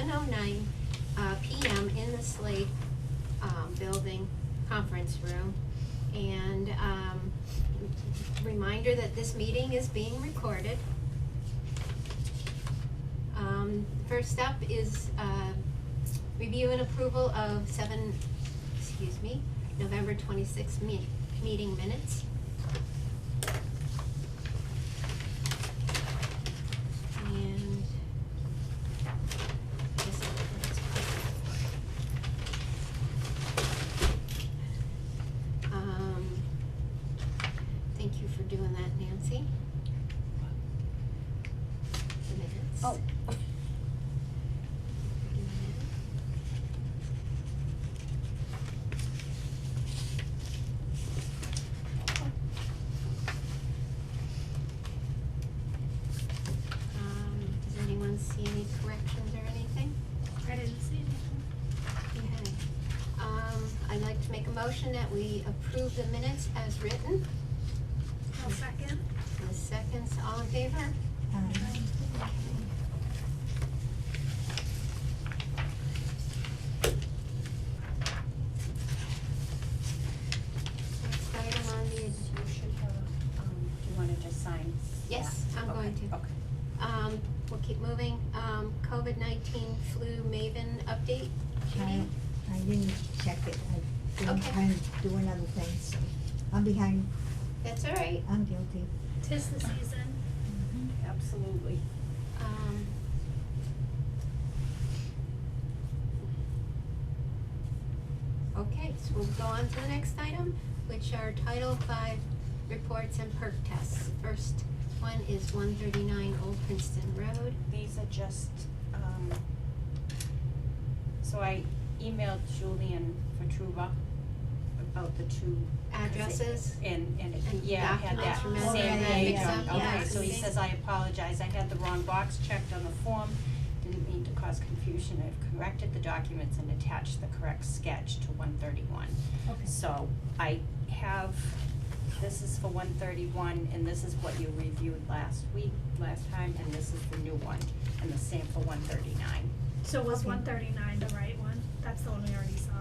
7:09 p.m. in the Slade Building Conference Room. And reminder that this meeting is being recorded. First up is review and approval of November 26th meeting minutes. And thank you for doing that, Nancy. The minutes. Oh. Does anyone see any corrections or anything? I didn't see anything. Okay. I'd like to make a motion that we approve the minutes as written. I'll second. The seconds, all in favor? Next item on the, You should have, do you wanna just sign? Yes, that? I'm going Okay, to. Okay. We'll keep moving. COVID-19 flu Maven update. Judy? I didn't check it, I'm Okay. trying to do another thing, so I'm behind, That's all right. I'm guilty. 'Tis the season. Absolutely. Okay, so we'll go on to the next item, which are Title V reports and perk tests. First one is 139 Old Princeton Road. These are just, so I emailed Julian Fatruba about the two. Addresses? And And yeah, I had documents, that remember, same that day. mix-up, Okay, yeah, so he okay. says, I apologize, I had the wrong box checked on the form, didn't mean to cause confusion, I've corrected the documents and attached the correct sketch to 131. Okay. So I have, this is for 131, and this is what you reviewed last time, and this is the new one, and the same for 139. So was Okay. 139 the right one? That's the one we already saw?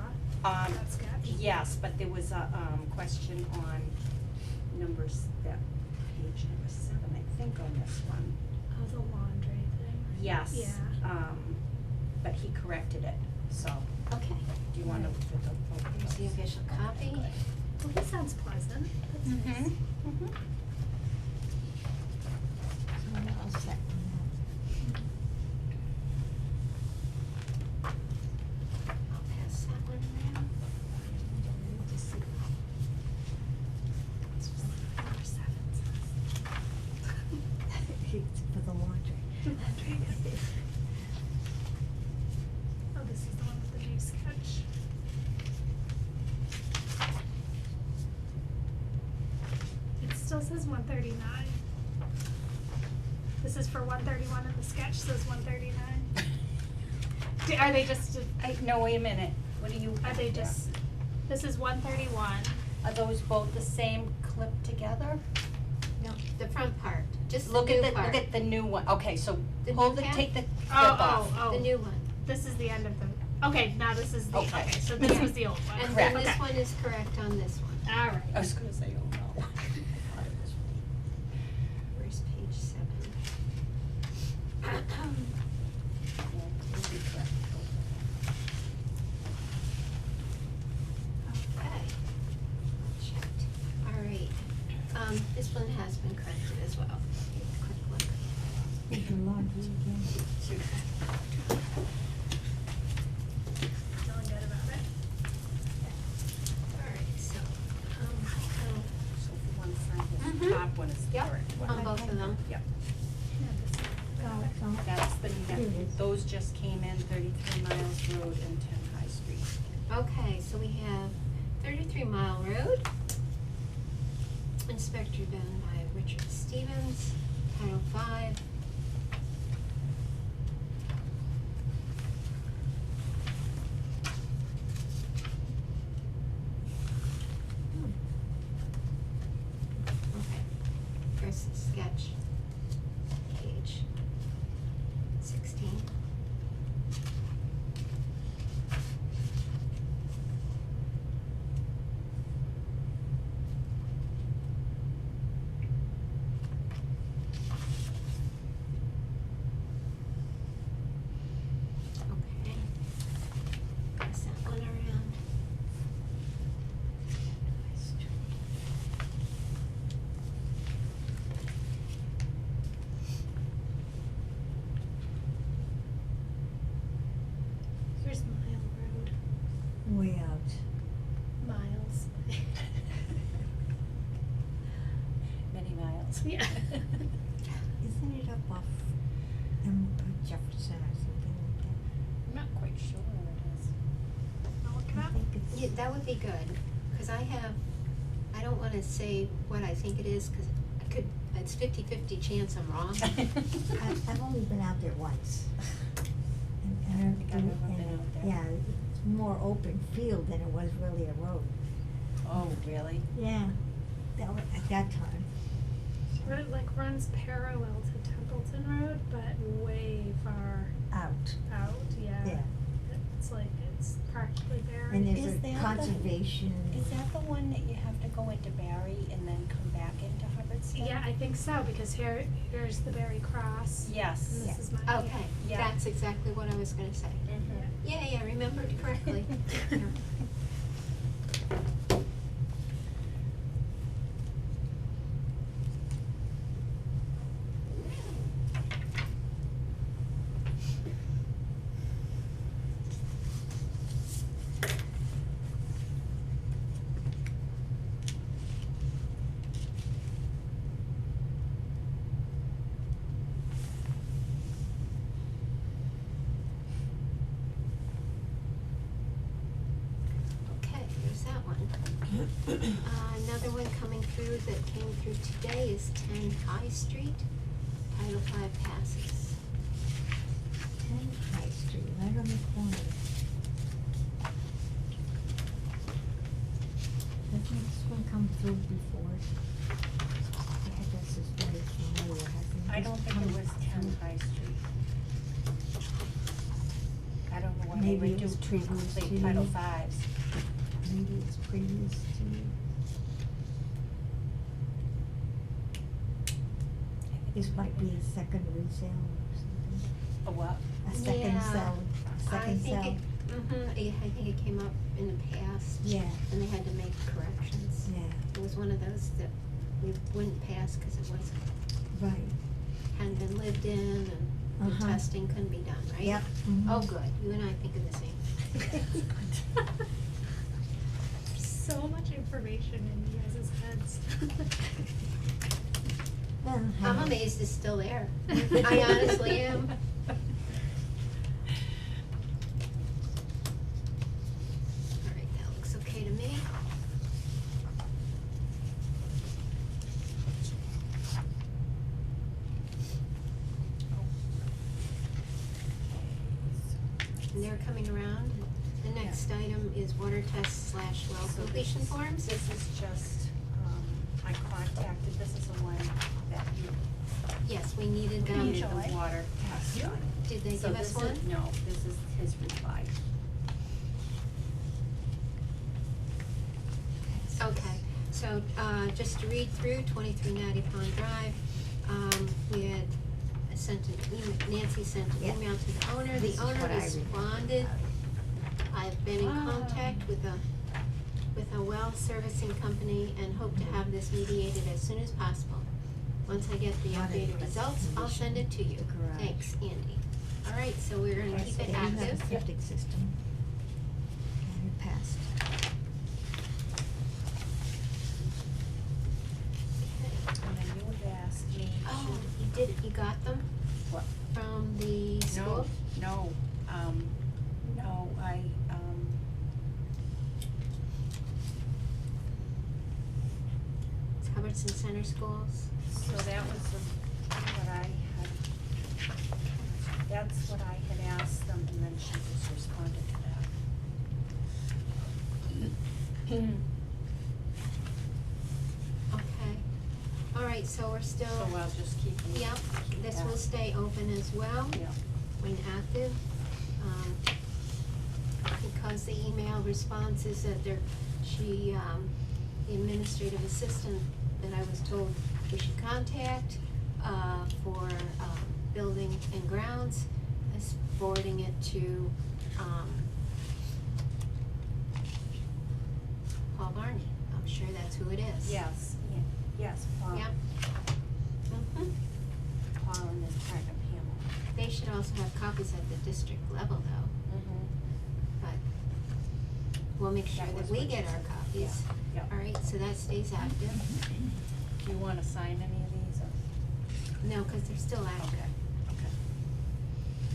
That sketch? Yes, but there was a, question on numbers, that page number 7, I think, on this one. Oh, the laundry thing. Yes. Yeah. But he corrected it, so, Okay. do you wanna, the Here's the official copy. Well, he sounds pleasant. That's nice. Mm-hmm. So I'm all set on I'll pass that one around. that. Just see. Number 7 It's for the laundry. says. Oh, this is the one with the new sketch. It still says 139. This is for 131 and the sketch says 139. Are they just, No, wait a minute, what do you are have they there? just, this is 131. Are those both the same clip together? No, the front part, just the Look new at part. look at the new one, okay, so The hold new it, tab? take the clip Oh, off. oh, The oh. new one. This is the end of the, okay, now this is the, Okay. okay, so this Yeah. was the old one. And Correct. then this Okay. one is correct on this one. All right. I was gonna say, oh no. Where's page 7? Yeah, it'll be correct. Okay. Checked. All right. This one has been corrected as well. Quick look. Did the laundry again. Feeling good about it? All right, so, So for one side, the Mhm. top one is the Yep, correct one. on both of them. Yep, Yeah, this is Oh, better. so- that's the, Here it is. those just came in, 33 Miles Road and 10 High Street. Okay, so we have 33 Mile Road. Inspector done by Richard Stevens, Title V. Okay, first sketch, page 16. Yeah. Isn't it up off Jefferson or something like that? I'm not quite sure where it is. I'll look it I up. think it's. Yeah, that would be good, cause I don't wanna say what I think it is, cause it's 50-50 chance I'm wrong. I've only been out there once. I don't think I've ever been and, out there. Yeah, it's more open field than it was really a road. Oh, really? Yeah, at that time. It like runs parallel to Templeton Road, but way far Out. out, yeah. Yeah. It's like, it's practically buried. And Is there's that a the- conservation. Is that the one that you have to go into Barry and then come back into Hubbardston? Yeah, I think so, because here's the Berry Cross. Yes. And this Yeah. is my. Okay, Yeah. that's exactly what I was gonna say. Mhm. Yeah, I remembered correctly. Yeah. Okay, there's that one. Another one coming through that came through today is 10 High Street, Title V passes. 10 High Street, right on the corner. Doesn't this one come through before? The address is very familiar, hasn't it? I don't think it was 10 High Street. I don't know why they Maybe would it do was two previous to complete Title you. Fives. Maybe it's previous to you. This might be a second resale or something. A what? A second Yeah, sell, second sell. I think it came up in the past. Yeah, And they had to make corrections. yeah, It was one of those that we wouldn't pass because it wasn't, right. hadn't been lived in and the Uh-huh. testing couldn't be done, right? Yep. Mhm. Oh, good, you and I think of the same. So much information in you guys' heads. Well, I'm hey. amazed it's still there. I honestly am. Alright, that looks okay to me. And they're coming around. The next item is water test / well So completion this- forms. This is just, I contacted, this is the one that you Yes, we needed them. needed the water test done. Did they So give us this is- one? No, this is his reply. Okay, so, just to read through, 2390 Pond Drive, we had sent an email, Nancy sent an Yeah. email to the owner, This the is owner what I responded. I've been in Ah. contact with a well servicing company and hope to have this mediated as soon as possible. Once I get the Water updated test results, I'll send it to you. garage. Thanks, Andy. Alright, so we're gonna Okay, keep so it They do have a active. septic system. And it passed. And then you had asked me Oh, to. you got them What? from the school? No, no, It's Hubbardston Center Schools. so that was what I had, that's what I had asked them, and then she just responded to that. Okay. Alright, so we're still, So I'll just keep. yep, this will Yeah. stay open as well Yeah. when active. Because the email response is that the administrative assistant that I was told we should contact, for, building and grounds, is forwarding it to, Paul Barney. I'm sure that's who it is. Yes, yes, Paul. Yep. Mhm. Paul and his partner Pamela. They should also have copies at the district level though, but we'll make sure That that was we what get she our said. copies. Yeah. Alright, so that stays active. Do you wanna sign any of these, No, cause they're still active. Okay.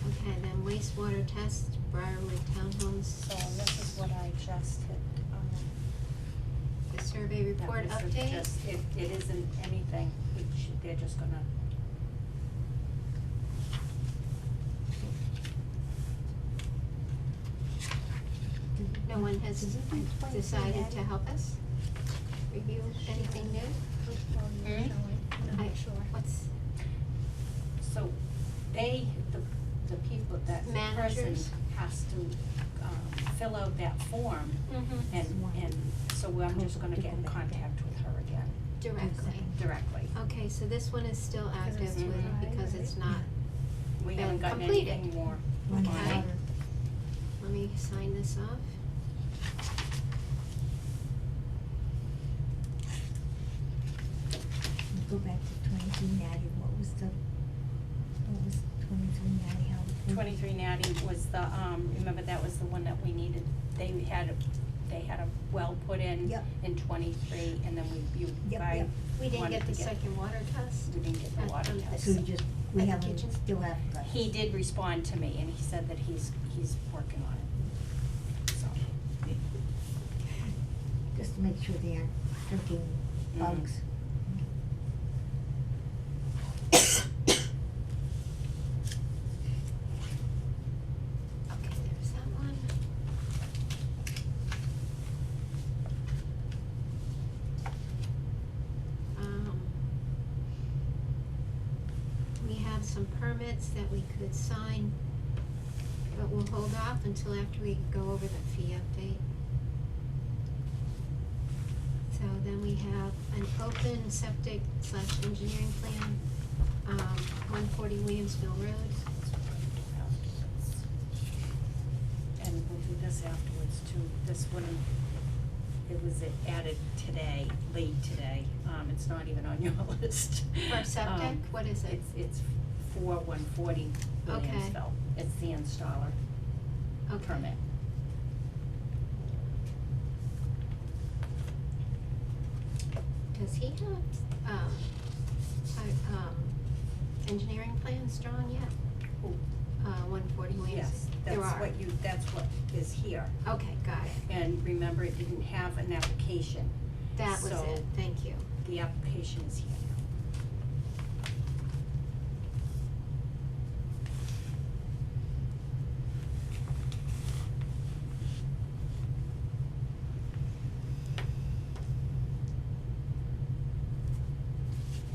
Okay, then wastewater test, Briarwood Townhomes. So this is what I just hit, The survey that report was update. just, it isn't anything, they're just gonna, No one has Did you explain to decided Maddie? to help us review anything new? Hmm? I- What's, so they, the people, that the person Managers? has to, fill out that form, and so I'm just gonna get in contact with her again, directly. directly. Okay, so this one is still active it's with, dry, because it's right? not, We Been haven't gotten completed. anything more. One Okay. water. let me sign this off. Go back to 23 Natty, what was 23 Natty, how? 23 Natty was the, remember that was the one that we needed, they had a well put in Yep. in 23, and then you Yep, guys yep. We didn't wanted get to the second water test? We didn't get the At- water from test. So you just, we At the haven't, kitchen? still haven't got it. He did respond to me, and he said that he's working on it, so. Just to make sure they aren't drinking bugs. Okay, there's that one. We have some permits that we could sign, but we'll hold off until after we go over the fee update. So then we have an open septic / engineering plan, 140 Williamsville Road. And we'll do this afterwards too, this one, it was added today, late today, it's not even on your list. For septic, what is it? It's for 140 Okay. Williamsville, it's the installer Okay. permit. Does he have, engineering plans drawn yet? Who? 140 Williams? Yes, There that's are. that's what is here, Okay, got it. and remember, it didn't have an application, That was So- it, thank you. the application is here now.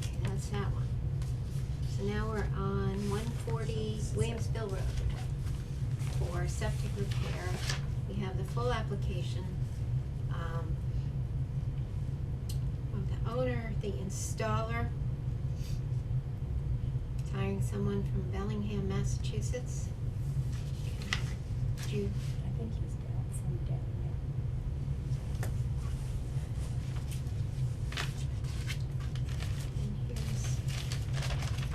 Okay, that's that one. So now we're on 140 Williamsville Road for septic repair. We have the full application, of the owner, the installer, hiring someone from Bellingham, Massachusetts. Do you, I think he's down from down and here's,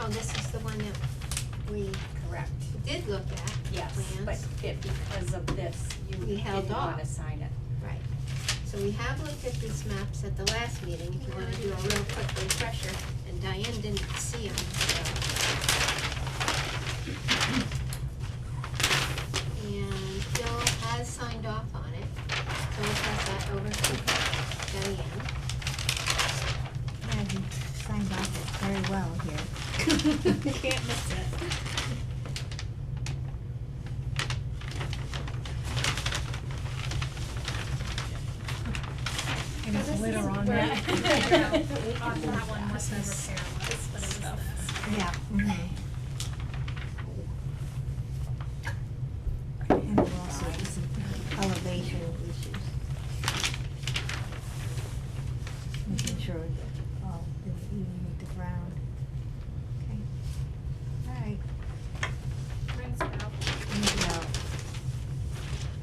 oh, this is the one that we there. Correct. did look at, Yes, plans. but because of this, you We held didn't wanna off. sign it. Right, so we have looked at these maps at the last meeting, if you wanna do a real quick refresher, and Diane didn't see them, And Bill has signed off on it, so we'll pass that over to Diane. Yeah, he signed off it very well here. Can't miss it. And it's glitter on Where- that. On that one, what the repair was, but it was this. Yeah. And there also is some elevation issues. Making sure that all, that even with the ground. Okay. All right. Rings a bell. Now,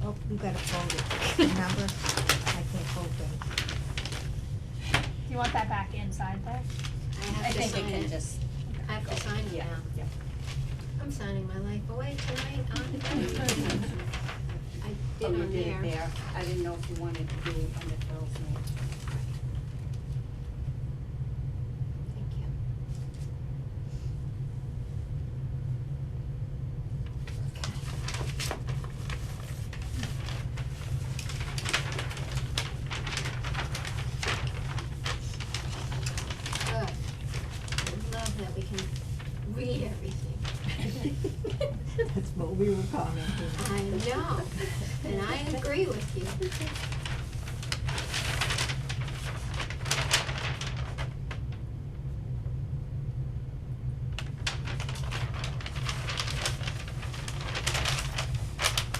oh, we gotta fold it. Remember, I can't fold things. You want that back inside there? I I have to think sign it can it, just. I have go. to sign it Yeah, now. yeah. I'm signing my life away tonight on Friday. I did Oh, you on did there. it there, I didn't know if you wanted to do it on the Bill's name. Thank you. were commenting. I know, and I agree with you.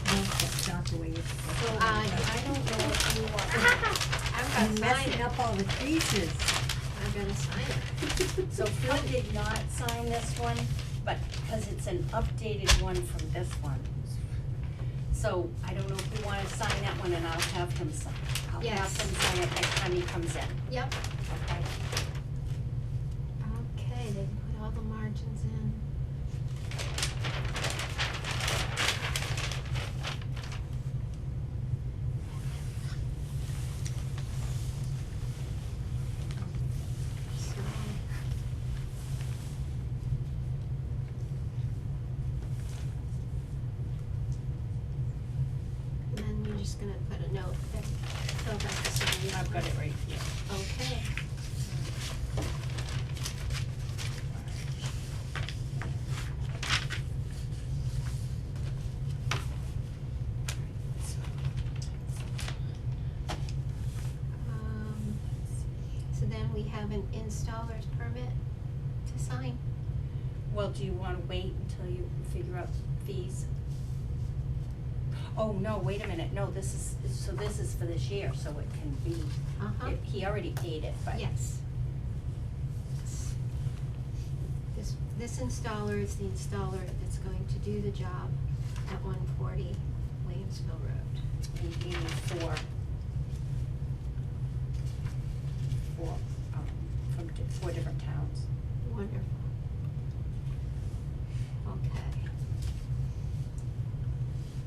No, that's not the way it's supposed to be. I don't know if you want. I'm You're gonna sign messing it. up all the creases. I'm gonna sign it. So Phil did not sign this one, but, because it's an updated one from this one. So I don't know if you wanna sign that one and I'll have him sign. I'll have Yes. him sign it next time he comes in, Yep. okay? Okay, they put all the margins in. So. And then you're just gonna put a note that Phil got this one. I've got it right here. Okay. So then we have an installer's permit to sign. Well, do you wanna wait until you figure out fees? Oh, no, wait a minute, no, this is for this year, so it can be, Uh-huh. he already paid it, but. Yes. This installer is the installer that's going to do the job at 140 Williamsville Road. And we need four, from four different towns. Wonderful. Okay.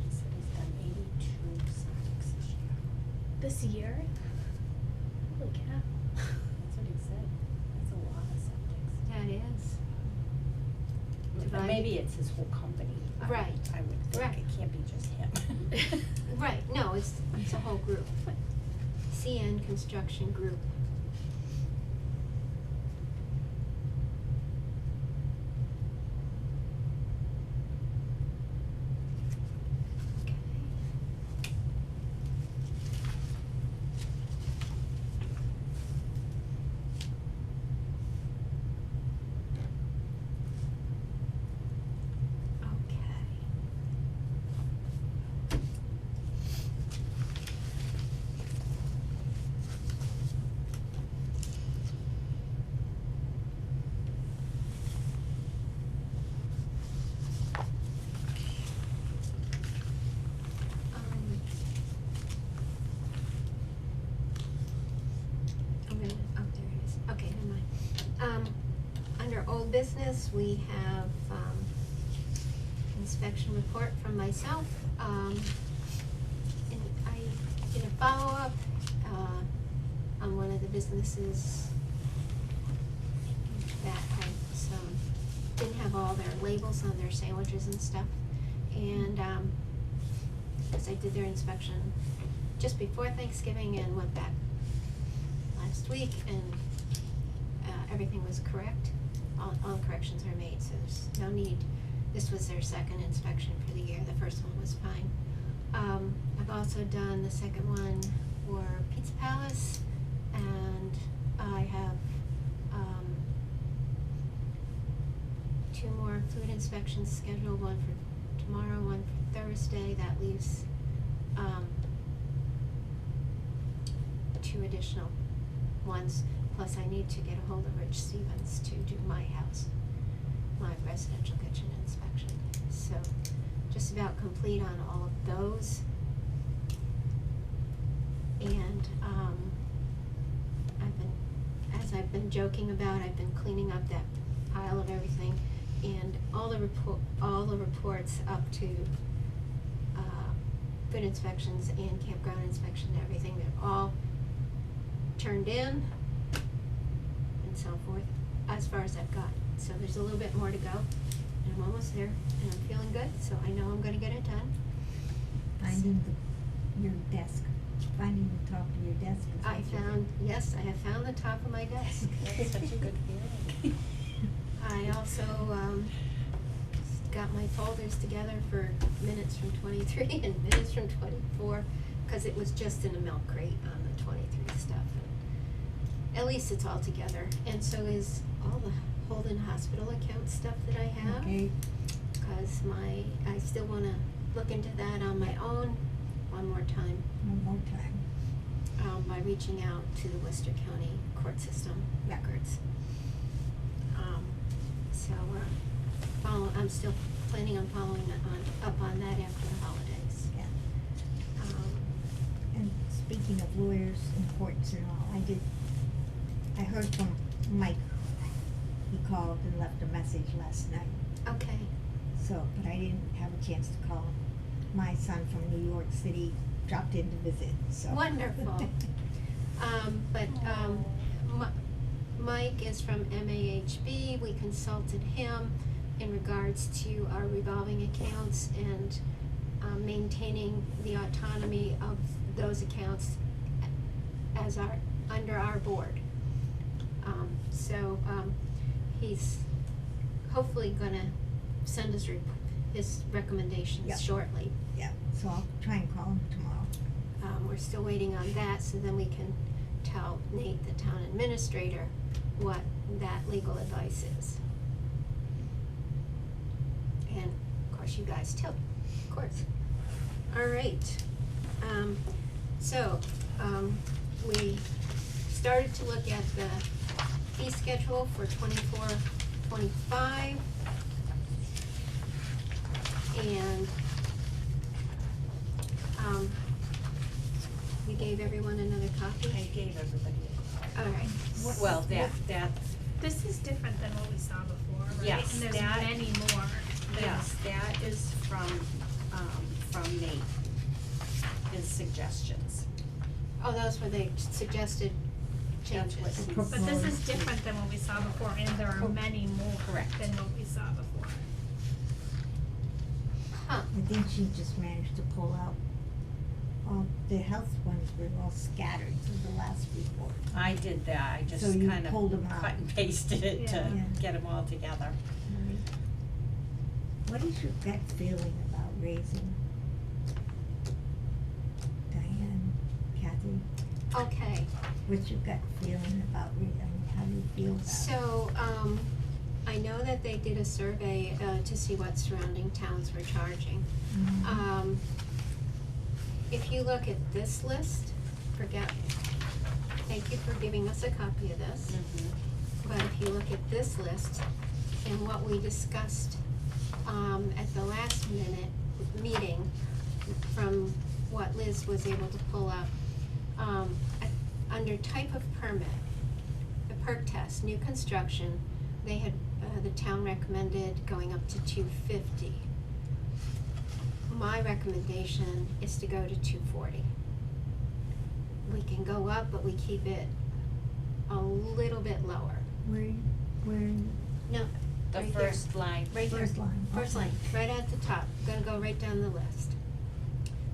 He said he's done 82 septics this year. This year? Holy cow. That's what he said. That's a lot of septics. That is. But Divided- maybe it's his whole company. Right. I would think Right. it can't be just him. Right, no, it's a whole group. CN Construction Group. Okay. Okay. Oh, wait a minute. Oh, there it is. Okay, never mind. Under old business, we have, inspection report from myself. And I did a follow-up, on one of the businesses that had some, didn't have all their labels on their sandwiches and stuff. And, as I did their inspection just before Thanksgiving and went back last week, and everything was correct. All corrections are made, so there's no need. This was their second inspection for the year. The first one was fine. I've also done the second one for Pizza Palace, and I have 2 more food inspections scheduled, one for tomorrow, one for Thursday. That leaves 2 additional ones, plus I need to get a hold of Rich Stevens to do my house, my residential kitchen inspection. So, just about complete on all of those. And, I've been joking about, I've been cleaning up that pile of everything, and all the reports up to, food inspections and campground inspection and everything, they're all turned in and so forth, as far as I've got. So there's a little bit more to go, and I'm almost there, and I'm feeling good, so I know I'm gonna get it done. Finding your desk, finding the top of your desk. is I what you found, yes, I have found the top of my desk. That's such a good feeling. I also, got my folders together for minutes from 23 and minutes from 24, cause it was just in a milk crate on the 23 stuff. And at least it's all together, and so is all the Holden Hospital account stuff that I have. Okay, Cause I still wanna look into that on my own one more time, one more time. by reaching out to the Worcester County court system Yeah. records. So I'm still planning on following up on that after the holidays. Yeah. Um, And speaking of lawyers and courts and all, I heard from Mike. He called and left a message last night, okay, so, but I didn't have a chance to call him. My son from New York City dropped in to visit, so. Wonderful. Mike is from MAHB. We consulted him in regards to our revolving accounts and maintaining the autonomy of those accounts as under our board. He's hopefully gonna send us his recommendations Yeah. shortly. Yeah, so I'll try and call him tomorrow. We're still waiting on that, so then we can tell Nate, the town administrator, what that legal advice is. And of course you guys too, of course. All right, we started to look at the fee schedule for 24-25. And, we gave everyone another copy? I gave everybody a All right. copy. Well, that, This is different than what we saw before, right? Yes, And there's that- many more. yes, that is from Nate, his suggestions. Oh, those were the suggested That's changes. what he- But this is different than what we saw before, and there are many more Correct. than what we saw before. Huh, I think she just managed to pull out, all the health ones were all scattered through the last report. I did that, I just So you kind of pulled 'em out. cut and pasted it to Yeah. Yeah. get them all together. What is your gut feeling about raising? Diane, Kathy, okay. what's your gut feeling about raising, how do you feel about it? So, I know that they did a survey, to see what surrounding towns were charging. Mhm. If you look at this list, thank you for giving us a copy of this. But if you look at this list and what we discussed, at the last meeting, from what Liz was able to pull up, under type of permit, the perk test, new construction, they had, the town recommended going up to $250. My recommendation is to go to $240. We can go up, but we keep it a little bit lower. Where, No, The right here. first line. Right here. First line, First okay. line, right at the top, gonna go right down the list.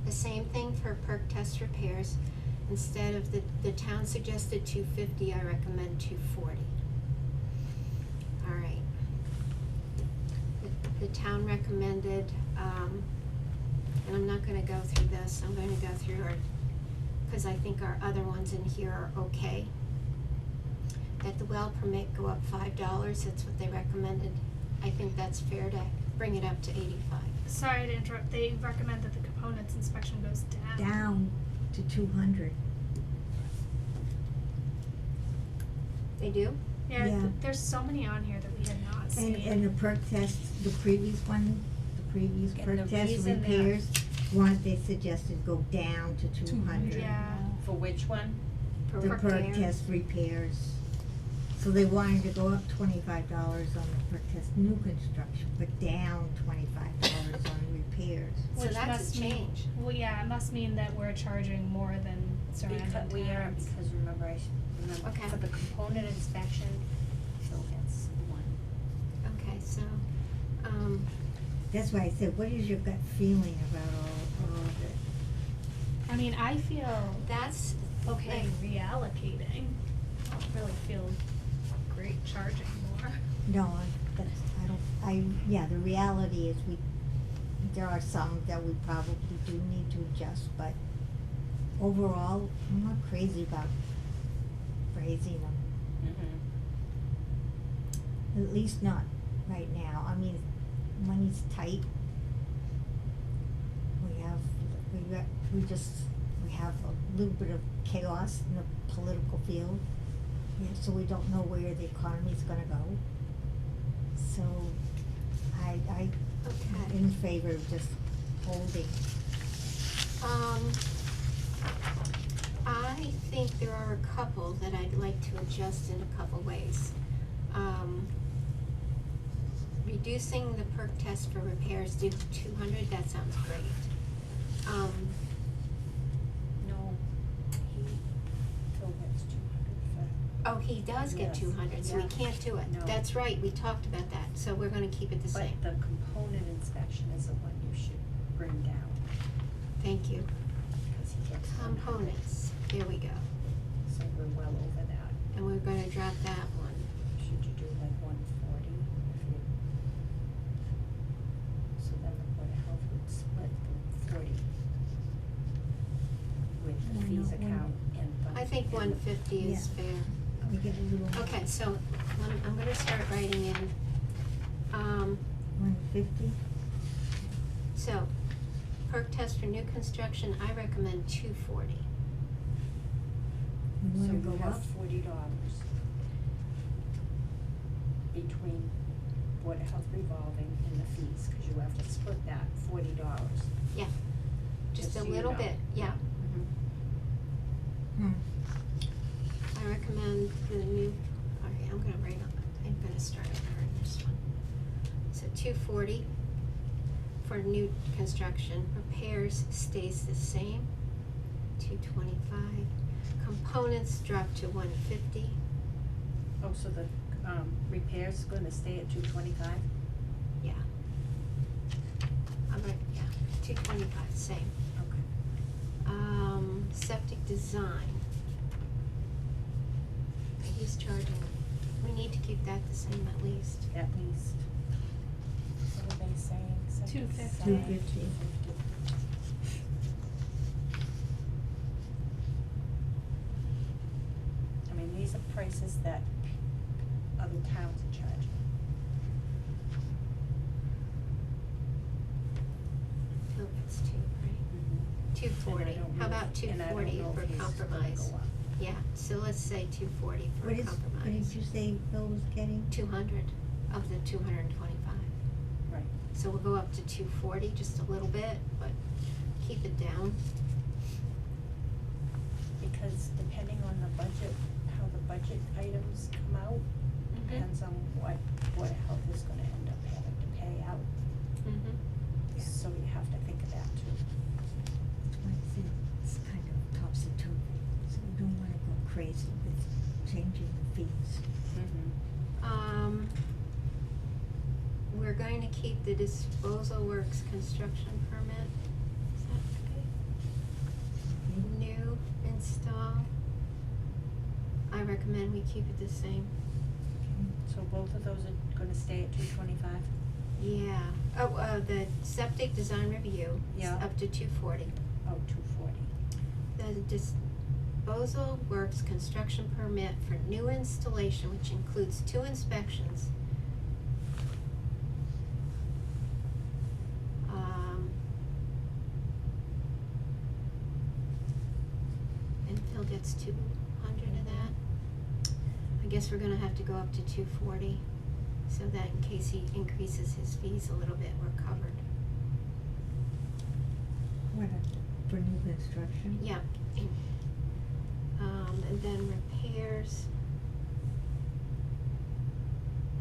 The same thing for perk test repairs, instead of the town suggested $250, I recommend $240. Alright. The town recommended, and I'm not gonna go through this, I'm gonna go through cause I think our other ones in here are okay. That the well permit go up $5, that's what they recommended. I think that's fair to bring it up to 85. Sorry to interrupt, they recommend that the components inspection goes down. down to 200. They do? Yeah, Yeah. there's so many on here that we had not seen. And the perk test, the previous one, the previous And perk the test reason that- repairs, they suggested go down to 200. Yeah. For which one? For The perk repairs. test repairs. So they wanted to go up $25 on the perk test new construction, but down $25 on repairs. So Which that's a must mean- change. Well, yeah, it must mean that we're charging more than surrounding towns. We are, because remember, remember, Okay. for the component inspection, so that's one. Okay, so, That's why I said, what is your gut feeling about all of it? I mean, I feel that's, okay reallocating. I don't really feel great charging more. No, yeah, the reality is there are some that we probably do need to adjust, but overall, I'm not crazy about raising them, at least not right now. I mean, money's tight. We have a little bit of chaos in the political field, so we don't know where the economy's gonna go. So, I'm Okay. in favor of just holding. I think there are a couple that I'd like to adjust in a couple ways. Reducing the perk test for repairs due to 200, that sounds great. No, Phil gets 200 Oh, he does get Yes, 200, so we yeah. can't do it. No. That's right, we talked about that, so we're gonna keep it the but same. the component inspection is the one you should bring down, Thank you. because he gets 100. Components, there we go. So we're well over that. And we're gonna drop that one. Should you do like 140? So then the Board of Health would split the 40 with the Why fees not account and the. I think and the- 150 is Yeah. fair. We get a little. Okay, so I'm gonna start writing in, 150? so, perk test for new construction, I recommend 240. You So wanna you go have up? $40 between Board of Health revolving and the fees, cause you have to split that $40. Yeah, just so a you little know. bit, yeah. Mhm. I recommend the new, alright, I'm gonna start over in this one. So 240 for new construction, repairs stays the same, 225. Components drop to 150, Oh, so the, repair's gonna stay at 225? yeah. Yeah, 225, same. Okay. Septic design. He's charging, we need to keep that the same at least. At least. What are they saying? 250. 250. 250. I mean, these are prices that other towns are charging. Phil gets two, right? 240, And I don't how know about if- and I don't 240 know if for he's gonna compromise? go up. Yeah, so let's say 240 for What compromise. did you say Bill was getting? 200 of the 225. Right. So we'll go up to 240, just a little bit, but keep it down. Because depending on the budget, how the budget items come out, depends on what Board of Health is gonna end up having to pay out. Mm-hmm. So you have to think of that too. That's why I said it's kind of topsy-turvy, so we don't wanna go crazy with changing the fees. We're going to keep the disposal works construction permit. Is that okay? New install. I recommend we keep it the same. So both of those are gonna stay at 225? Yeah. Oh, the septic design review is Yeah. up to 240. Oh, 240. The disposal works construction permit for new installation, which includes 2 inspections. And Phil gets 200 of that. I guess we're gonna have to go up to 240, so that in case he increases his fees a little bit, we're covered. What, for new construction? Yeah. And then repairs.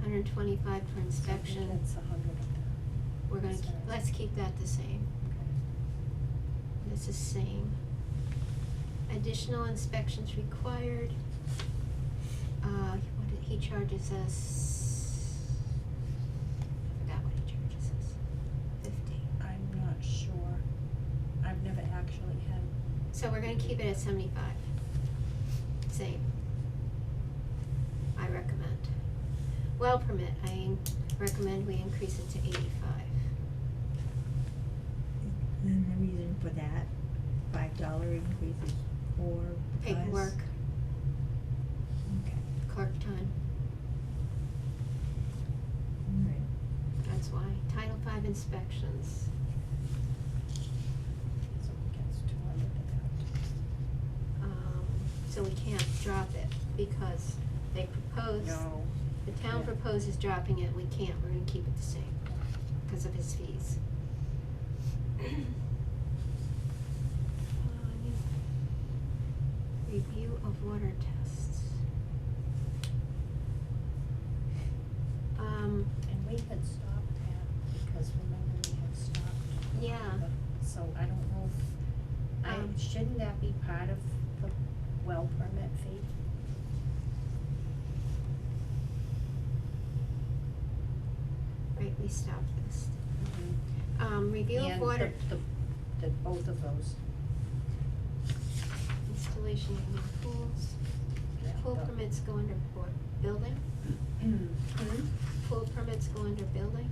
125 for inspection. That's 100 of that. We're gonna, let's keep that the same. This is same. Additional inspections required. What did, he charges us, I forgot what he charges us, 50. I'm not sure. I've never actually had. So we're gonna keep it at 75. Same. I recommend. Well permit, recommend we increase it to 85. And the reason for that $5 increase is for because? Paperwork, Okay, clerk time, all right. that's why. Title V inspections, So it gets 200 to so we can't drop it because they propose. No. The town Yeah. proposes dropping it, we can't, we're gonna keep it the same, because of his fees. Review of water tests. And we had stopped that, because remember we had stopped. Yeah. So I don't know if, Um, shouldn't that be part of the well permit fee? right, we stopped this. Review of And water, the both of those. installation of new pools. Yeah, Pool the- permits go under building, pool permits go under building.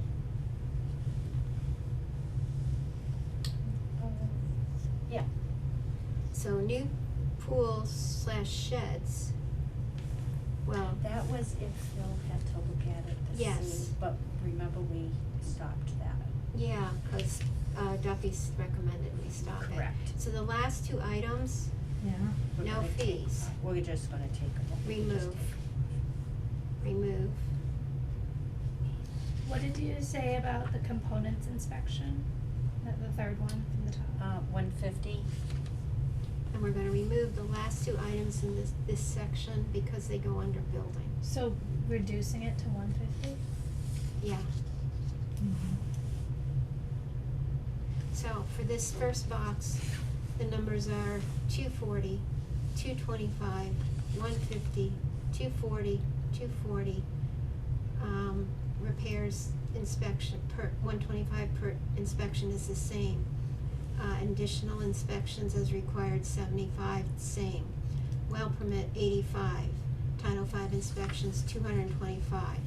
Yeah, So new pools / sheds, well, that was if Phil had to look at it to see, Yes. but remember we stopped that. yeah, cause Duffy's recommended we stop it. Correct. So the last two items, Yeah, We're no gonna take- fees. We're just gonna take them. Remove. remove, What did you say about the components inspection? The third one from the top? 150, and we're gonna remove the last two items in this section because they go under building. So reducing it to 150? Yeah, mhm. so for this first box, the numbers are 240, 225, 150, 240, 240. Repairs inspection per 125 per inspection is the same. Additional inspections as required 75, same. Well permit 85, Title V inspections 225.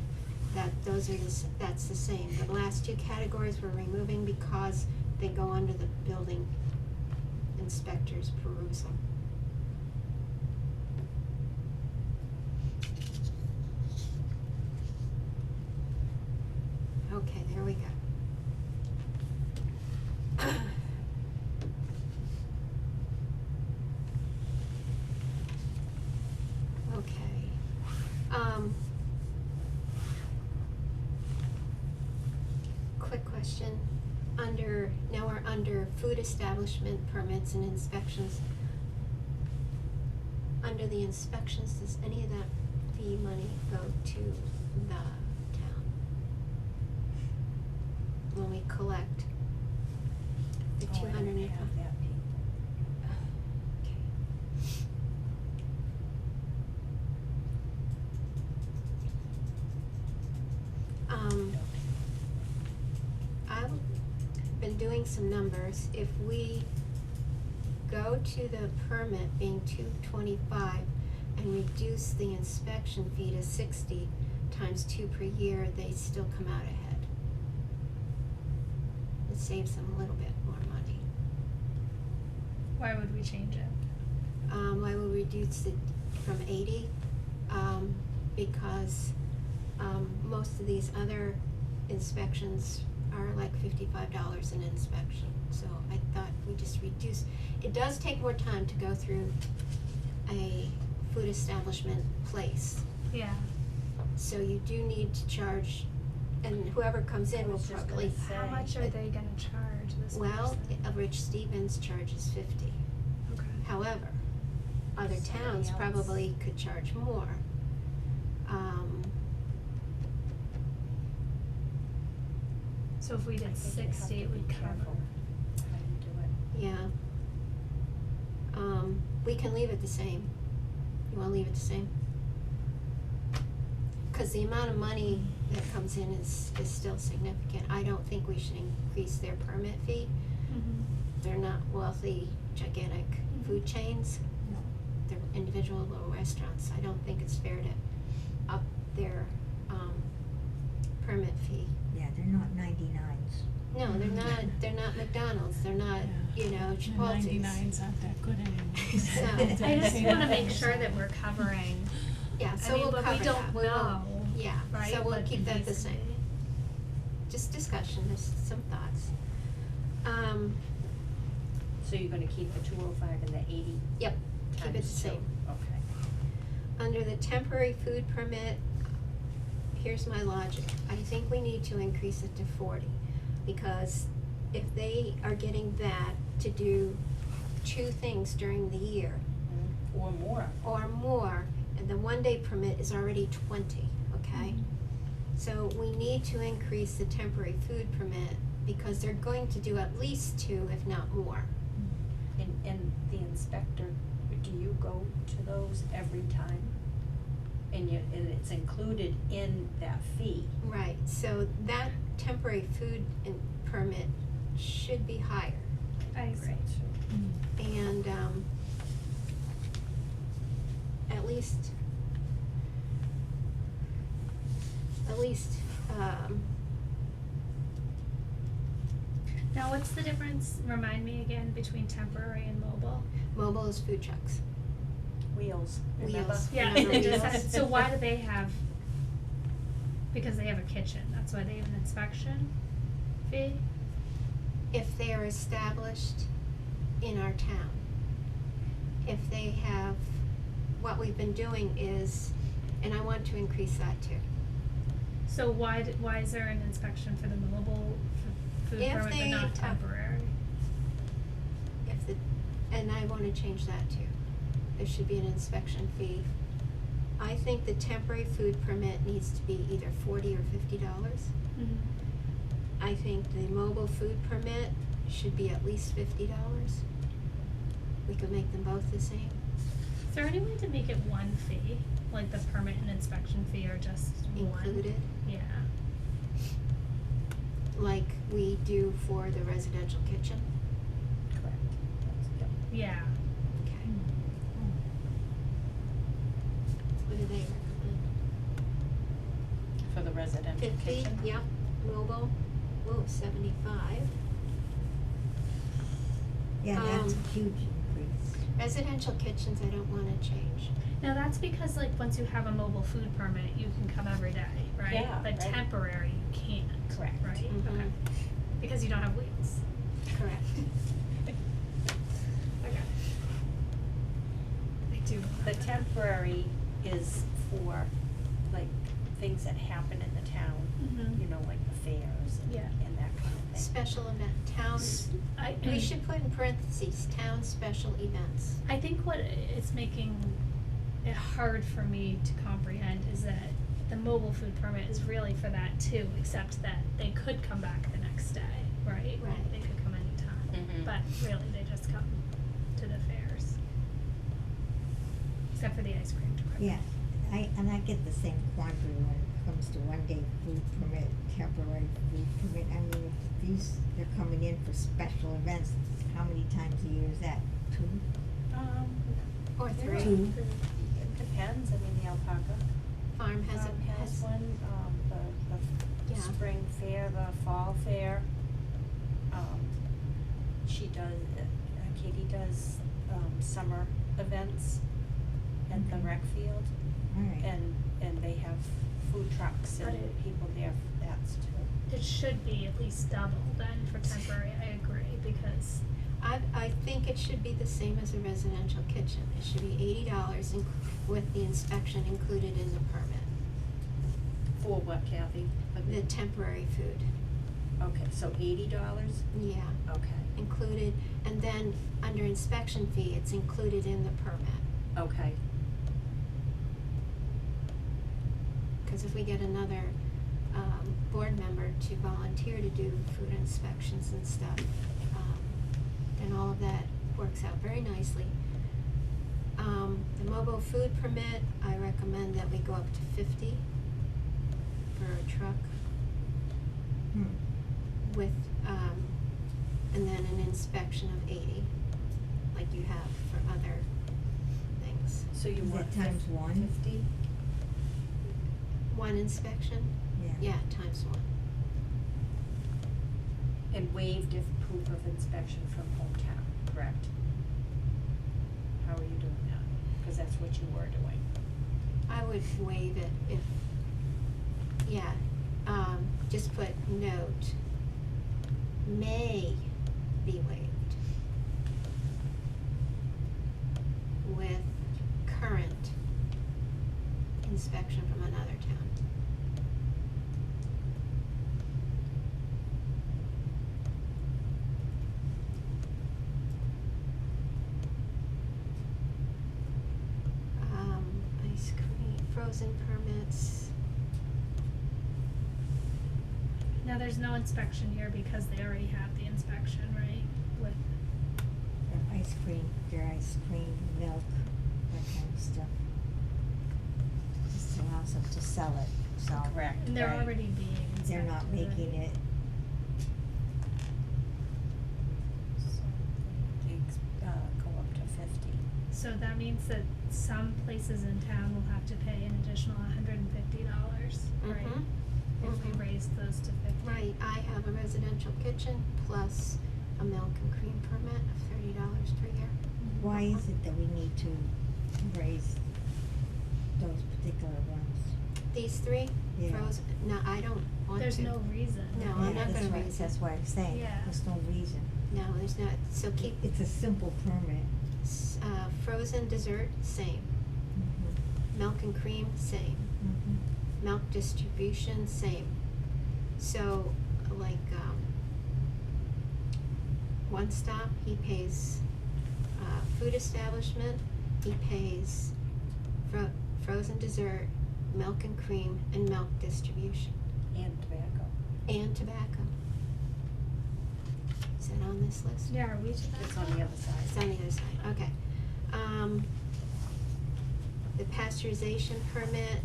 That's the same. The last two categories we're removing because they go under the building inspector's perusal. Okay, there we go. Okay. Quick question. Now we're under food establishment permits and inspections. Under the inspections, does any of that fee money go to the town? When we collect the Oh, I don't 285? have that paper. Okay. I've been doing some numbers. If we go to the permit being 225 and reduce the inspection fee to 60 times 2 per year, they still come out ahead. It saves them a little bit more money. Why would we change it? I will reduce it from 80, because, most of these other inspections are like $55 an inspection, so I thought we just reduce. It does take more time to go through a food establishment place, Yeah. so you do need to charge, and whoever comes in I will was just probably, gonna say. How much are they gonna charge this well, person? Rich Stevens charges 50. Okay. However, other Somebody towns else. probably could charge more. So if we I did think you have 60, to it would be cover. careful how you do it. Yeah. We can leave it the same. You wanna leave it the same? Cause the amount of money that comes in is still significant. I don't think we should increase their permit fee. Mhm. They're not wealthy, gigantic food chains. No. They're individual little restaurants. I don't think it's fair to up their, permit fee. Yeah, they're not 99s. No, they're not McDonald's, they're not, you know, The Chipotle's. 99s aren't that good anymore. So- I just wanna make sure that we're covering, Yeah, I so mean, we'll but cover we that. don't We will- know, Yeah, right? so we'll what keep that the needs to same. be. Just discussion, there's some thoughts. So you're gonna keep the 205 and the 80 Yep, keep it the times two? same. Okay. Under the temporary food permit, here's my logic. I think we need to increase it to 40, because if they are getting that to do 2 things during the year Or more. or more, and the 1-day permit is already 20, okay? So we need to increase the temporary food permit, because they're going to do at least 2, if not more. And the inspector, do you go to those every time? And it's included in that fee? Right, so that temporary food permit should be higher. I agree. And, at least, Now, what's the difference, remind me again, between temporary and mobile? mobile is food trucks. Wheels, remember? Wheels. Yeah, Remember it just wheels? has, so why do they have, because they have a kitchen, that's why they have an inspection fee? If they are established in our town. If they have, what we've been doing is, and I want to increase that too. So why is there an inspection for the mobile food If permit but they not have- temporary? If the, and I wanna change that too. There should be an inspection fee. I think the temporary food permit needs to be either $40 or $50. I think the mobile food permit should be at least $50. We could make them both the same. Is there any way to make it one fee, like the permit and inspection fee are just one? Included, Yeah, like we do for the residential kitchen. Correct. Yep. yeah, Okay. What do they recommend? For the residential 50, kitchen? yep, mobile, 75. Yeah, that's Um, a huge increase. Residential kitchens, I don't wanna change. now that's because like once you have a mobile food permit, you can come every day, right? Yeah, But right. temporary, you can't, Correct. right? Mhm. Okay, because you don't have wheels. Correct. Okay. I do. The temporary is for like things that happen in the town, Mhm. you know, like the fairs and, Yeah. and that kind of thing. Special event, towns, we should put in parentheses, town special events. I think what is making it hard for me to comprehend is that the mobile food permit is really for that too, except that they could come back the next day, right? Right. They could come anytime, Mhm. but really they just come to the fairs. Except for the ice cream truck. Yeah, I get the same quandary when it comes to 1-day food permit, temporary food permit. I mean, if these, they're coming in for special events, how many times a year is that? 2? Or there 3. are- 2? It depends, I mean, the alpaca Farm has has one, the Yeah. spring fair, the fall fair. She does, Katie does, summer events at the Okay. rec field. Alright. And they have food trucks But and it- people there for that too. It should be at least double then for temporary, I agree, because I think it should be the same as a residential kitchen. It should be $80 with the inspection included in the permit, For what, Kathy? the temporary food, Okay, so $80? yeah, Okay, included. And then under inspection fee, it's included in the permit. okay. Cause if we get another, board member to volunteer to do food inspections and stuff, then all of that works out very nicely. The mobile food permit, I recommend that we go up to 50 for a truck with, and then an inspection of 80, like you have for other things. So you Is want that times 1? 50? One inspection, Yeah. Yeah, times one. And waived if proof of inspection from hometown, correct? How are you doing that? Cause that's what you were doing. I would waive it if, yeah, just put note, may be waived with current inspection from another town. Ice cream, frozen permits, Now, there's no inspection here because they already have the inspection, right? With, Their ice cream, milk, that kind of stuff. Just allows them to sell it, so. Correct. and they're Right. already being inspected. They're not making right? it, So they go up to 50. So that means that some places in town will have to pay an additional $150, right? Mhm. If Mhm. we raise those to 50. right, I have a residential kitchen plus a milk and cream permit of $30 per year. why is it that we need to raise those particular ones? These three, Yeah. frozen, no, I don't want to. There's no reason. No, Yeah, I'm not that's gonna right, raise it. that's what I'm saying, Yeah. there's no reason. No, there's not, so keep, It's a simple permit. frozen dessert, same, milk and cream, same, milk distribution, same. So, like, One Stop, he pays, food establishment, he pays frozen dessert, milk and cream, and milk distribution, And tobacco. and tobacco. Is that on this list? Yeah, are we to that? It's on the other side. It's on the other side, okay. The pasteurization permit,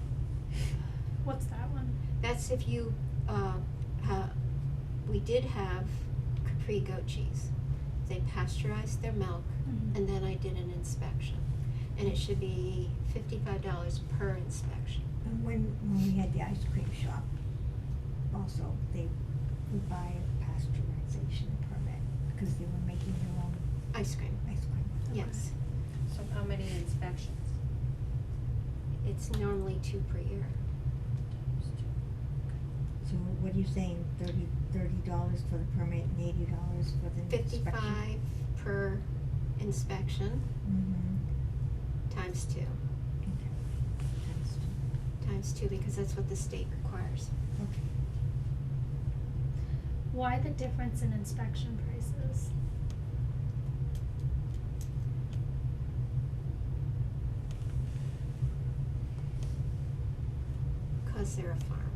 What's that one? that's if you, we did have Capri goat cheese. They pasteurized their milk, Mhm. and then I did an inspection. And it should be $55 per inspection. And when we had the ice cream shop, also, we buy a pasteurization permit, because they were making their own Ice cream, ice cream. yes. So how many inspections? It's normally 2 per year. So what are you saying, $30 for the permit and $80 for the inspection? 55 per inspection, times 2. Okay. Times 2, because that's what the state requires. Okay. Why the difference in inspection prices? Because they're a farmer.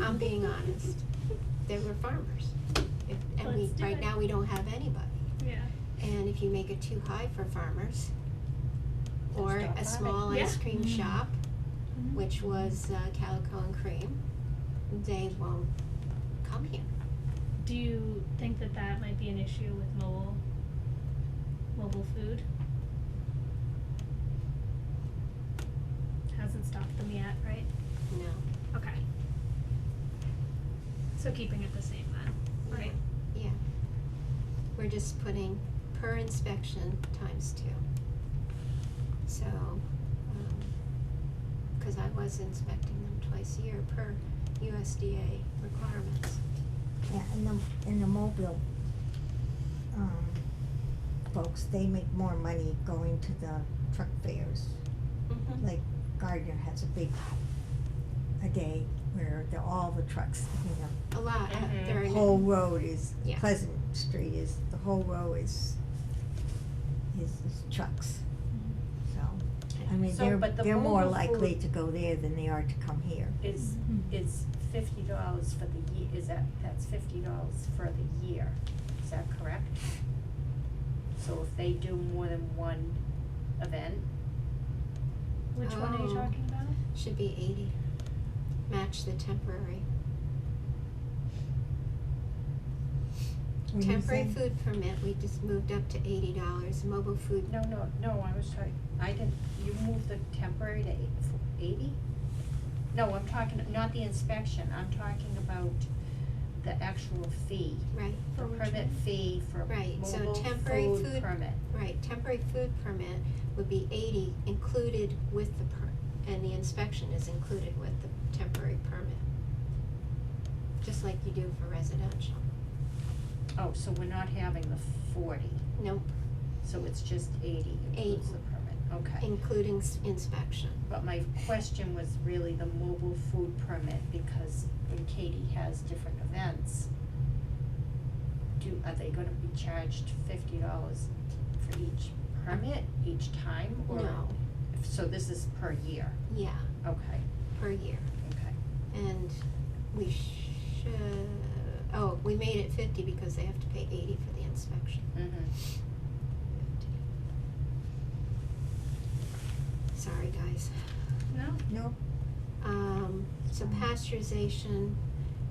I'm being honest. They were farmers. And we, Let's do right it. now, we don't have anybody. Yeah. And if you make it too high for farmers, or Stop a having. small ice Yeah. cream Mm. shop, Mhm. which was Calico and Cream, they won't come here. Do you think that that might be an issue with mobile food? Hasn't stopped them yet, right? No. Okay. So keeping it the same then, right? Yeah. We're just putting per inspection times 2. So, 'cause I was inspecting them twice a year per USDA requirements. Yeah, and the mobile, folks, they make more money going to the truck fairs. Mhm. Like Gardner has a day where all the trucks, A lot, there are. the whole road is, Yeah. Pleasant Street the whole row is trucks. So, I mean, So, but the they're more mobile likely food- to go there than they are to come here. Is $50 for the year, that's $50 for the year, is that correct? So if they do more than one event, Which one are you Oh. talking about? Should be 80. Match the temporary. What do you Temporary say? food permit, we just moved up to $80. Mobile food, no, I was talking, you moved the temporary to 80? No, I'm talking, not the inspection, I'm talking about the actual fee. Right, The For which permit one? fee for Right, so mobile temporary food food- permit. right, temporary food permit would be 80 included with the and the inspection is included with the temporary permit. Just like you do for residential. Oh, so we're not having the 40, Nope, so it's just 80 includes the permit, okay. including inspection. But my question was really the mobile food permit, because when Katie has different events, are they gonna be charged $50 for each permit, each time, or? No, So this is per year, yeah, okay, per year. okay. And we we made it 50 because they have to pay 80 for the inspection. Mm-hmm. Sorry, guys. No? No, So pasteurization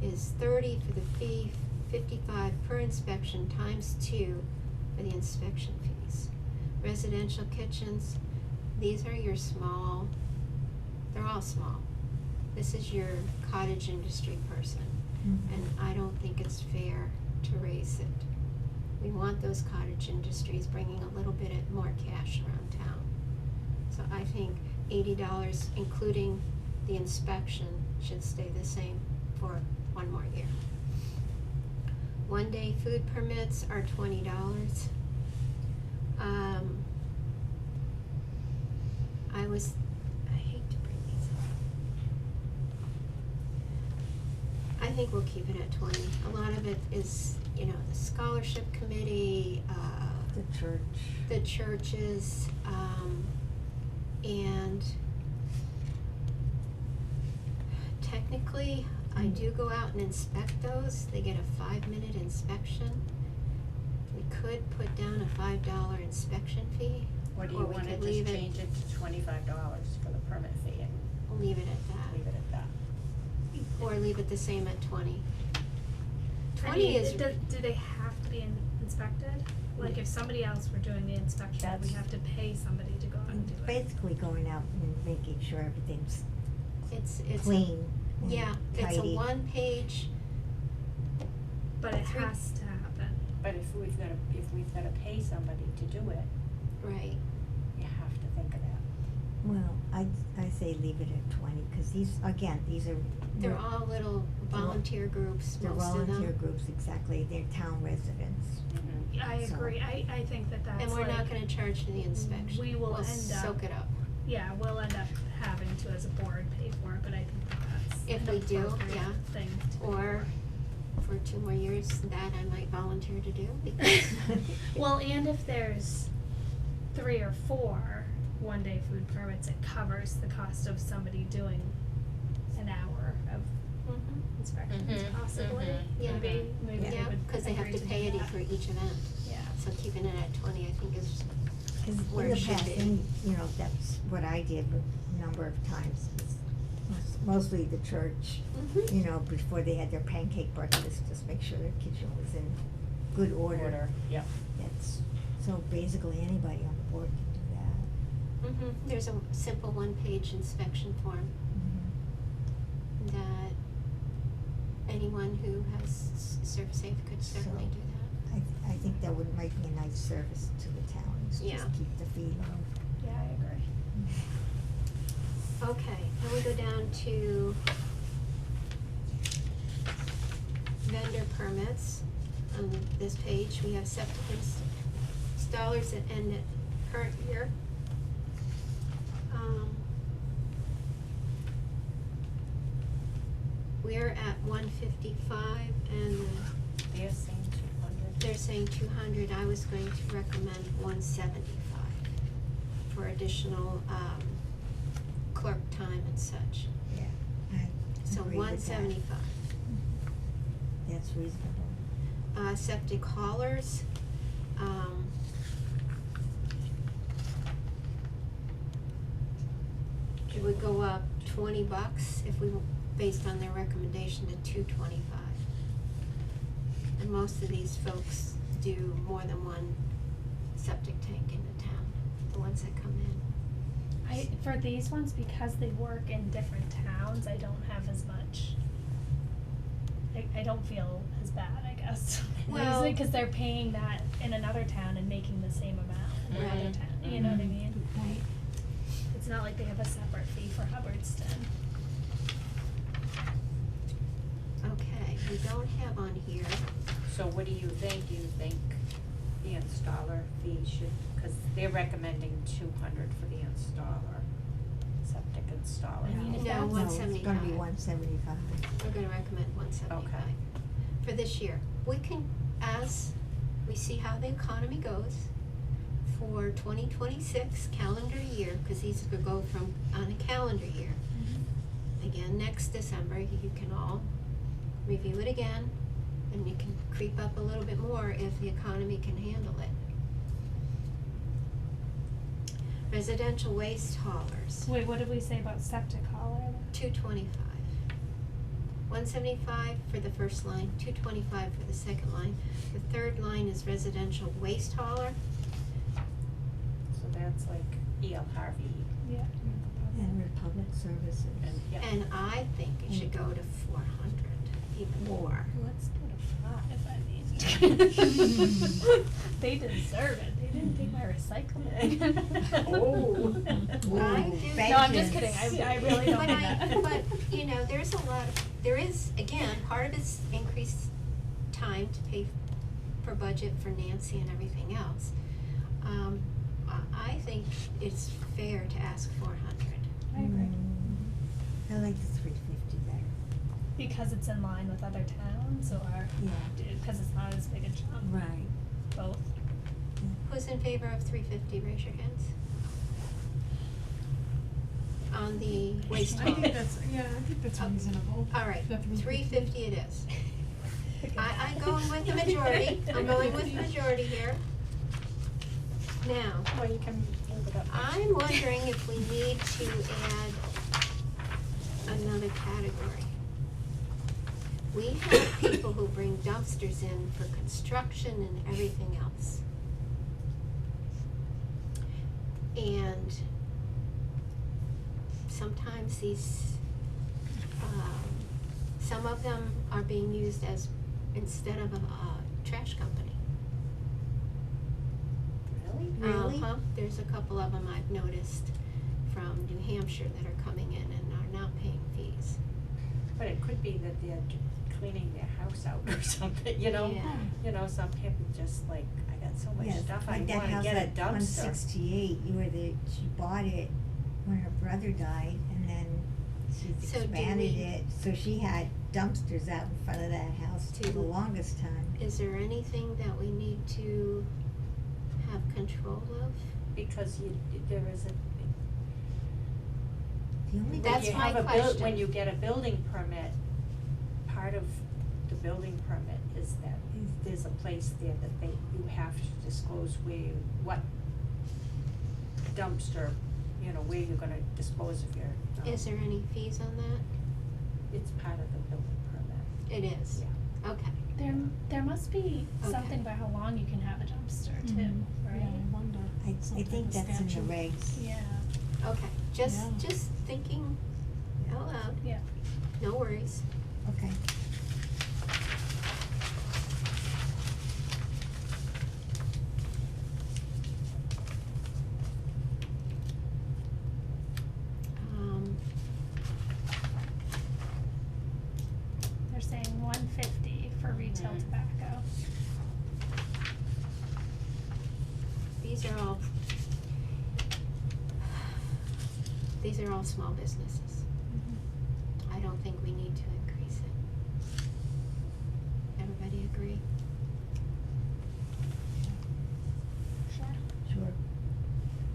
is 30 for the fee, 55 per inspection times 2 for the inspection fees. Residential kitchens, these are your small, they're all small. This is your cottage industry person, and I don't think it's fair to raise it. We want those cottage industries bringing a little bit more cash around town. So I think $80, including the inspection, should stay the same for one more year. One-day food permits are $20. I hate to bring these up. I think we'll keep it at 20. A lot of it is, the scholarship committee, the church. the churches, and technically, I do go out and inspect those. They get a 5-minute inspection. We could put down a $5 inspection fee, Or do Or you we wanna could just leave it- change it to $25 for the permit fee and leave it at that. leave it at that? Or leave it the same at 20. I 20 mean, is, do they have to be inspected? Like if somebody else were doing the inspection, we That's- have to pay somebody to go out and do it. Basically going out and making sure everything's it's a, clean and yeah, it's a tidy. one-page, But it Three- has to happen. But if we've gotta pay somebody to do it, right, you have to think of that. Well, I say leave it at 20, cause these are. they're all little volunteer groups, They're most of them. volunteer groups, exactly, they're town residents. Mm-hmm. I So- agree, I think that's And we're not like- gonna charge for the inspection. we will We'll end up- soak it up. Yeah, we'll end up having to as a board pay for it, but I think that's If an we do, appropriate yeah. thing to Or for 2 more years, that I might volunteer to do, because, Well, and if there's 3 or 4 one-day food permits, it covers the cost of somebody doing an hour of Mhm. inspections Mhm, possibly. mhm, Yeah. Maybe they yeah, would cause they have agree to do pay it that. for each event. Yeah. So keeping it at 20, I think is, Cause Where in it the should past, be. and, that's what I did a number of times, is mostly the church, before they had their pancake breakfast, just make sure their kitchen was in good order. Yep. That's, so basically anybody on the board can do that. There's a simple one-page inspection form that anyone who has served safe could certainly So- do that. I think that would make a nice service to the town, is Yeah. just keep the fee low. Yeah, I agree. Okay, then we go down to vendor permits. On this page, we have septic installers that end at current year. We're at 155 and They're saying 200. they're saying 200. I was going to recommend 175 for additional clerk time and such. Yeah, I So agree with that. 175. That's reasonable. Septic haulers, it would go up $20 if we, based on their recommendation, to $225. And most of these folks do more than one septic tank in the town, the ones that come in. For these ones, because they work in different towns, I don't have as much. I don't feel as bad, I guess. Well- Because they're paying that in another town and making the same amount in another Right. town, you know what I mean? Good point. It's not like they have a separate fee for Hubbardston. Okay, we don't have on here, So what do you think? Do you think the installer fee should, cause they're recommending 200 for the installer, septic installer. I mean, if No, that's- No, it's gonna be 175. 175. we're gonna recommend 175 Okay. for this year. We can, as we see how the economy goes, for 2026 calendar year, cause these could go from, on a calendar year. Again, next December, you can all review it again, and you can creep up a little bit more if the economy can handle it. Residential waste haulers, Wait, what did we say about septic hauler? 225. 175 for the first line, 225 for the second line. The third line is residential waste hauler. So that's like E.L. Harvey Yeah. And Republic Services. and, yeah. And I think it should go to 400, even more. Let's go to 5, I mean. They deserve it, they didn't take my recycling. Oh. I Ooh, do- No, I'm just vengeance. kidding, I really don't But mean that. but, you know, there's a lot of, there is, again, part of it's increased time to pay for budget for Nancy and everything else. I think it's fair to ask 400. I agree. I like the 350 better. Because it's in line with other towns, or Yeah. because it's not as big a jump? Right. Both. Who's in favor of 350, raise your hands. On the waste I hauler. think that's, yeah, I think that's reasonable. All right, The 350 it is. I'm going with the majority, I'm going with majority here. Now, Well, you can move it up. I'm wondering if we need to add another category. We have people who bring dumpsters in for construction and everything else. And sometimes these, some of them are being used as, instead of a trash company. Really? Uh-huh, there's a couple of them I've noticed from New Hampshire that are coming in and are not paying fees. But it could be that they're cleaning their house out or something, you know? Yeah. You know, some people just like, I got so much Yeah, stuff, I like that wanna house get a at dumpster. 168, she bought it when her brother died, and then she's So do expanded we- it, so she had dumpsters out in front of that house for the Do- longest time. Is there anything that we need to have control of? Because there is a, The only That's when you my have a question. when you get a building permit, part of the building permit is that there's a place there that you have to disclose what dumpster, you know, where you're gonna dispose of your, Is there any fees on that? it's part of the building permit. It is? Yeah. Okay. There must be Okay. something about how long you can have a dumpster too, Mhm. right? Yeah, I wonder. I Some think type of that's in the statute. regs. Yeah, Okay, just Yeah. thinking out loud, yeah. no worries. Okay. They're saying 150 for retail Mhm. tobacco. These are all small businesses. I don't think we need to increase it. Everybody agree? Sure. Sure.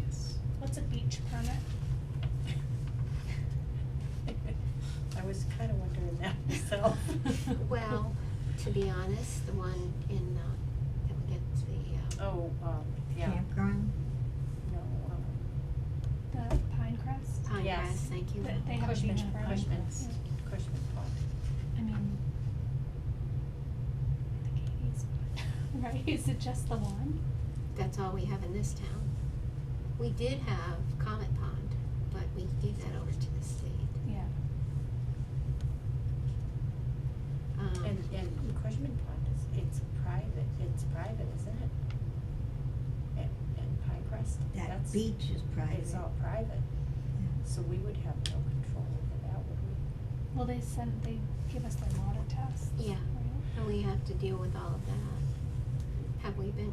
Yes. What's a beach permit? I was kinda wondering that myself. Well, to be honest, the one in, that we get the, Oh, yeah, Campground? no, The Pinecrest? Pine Yes. Crest, thank you. They have a Cushman, beach permit. Cushman's, Yeah. Cushman Pond. I mean, the Katie's one, right? Is it just the one? That's all we have in this town. We did have Comet Pond. we gave that over to the state. Yeah. And Cushman Pond it's private, isn't it? And Pinecrest, That that's, beach is private. it's all private, so we would have no control over that, would we? Well, they give us their water tests. Yeah. Right? And we have to deal with all of that.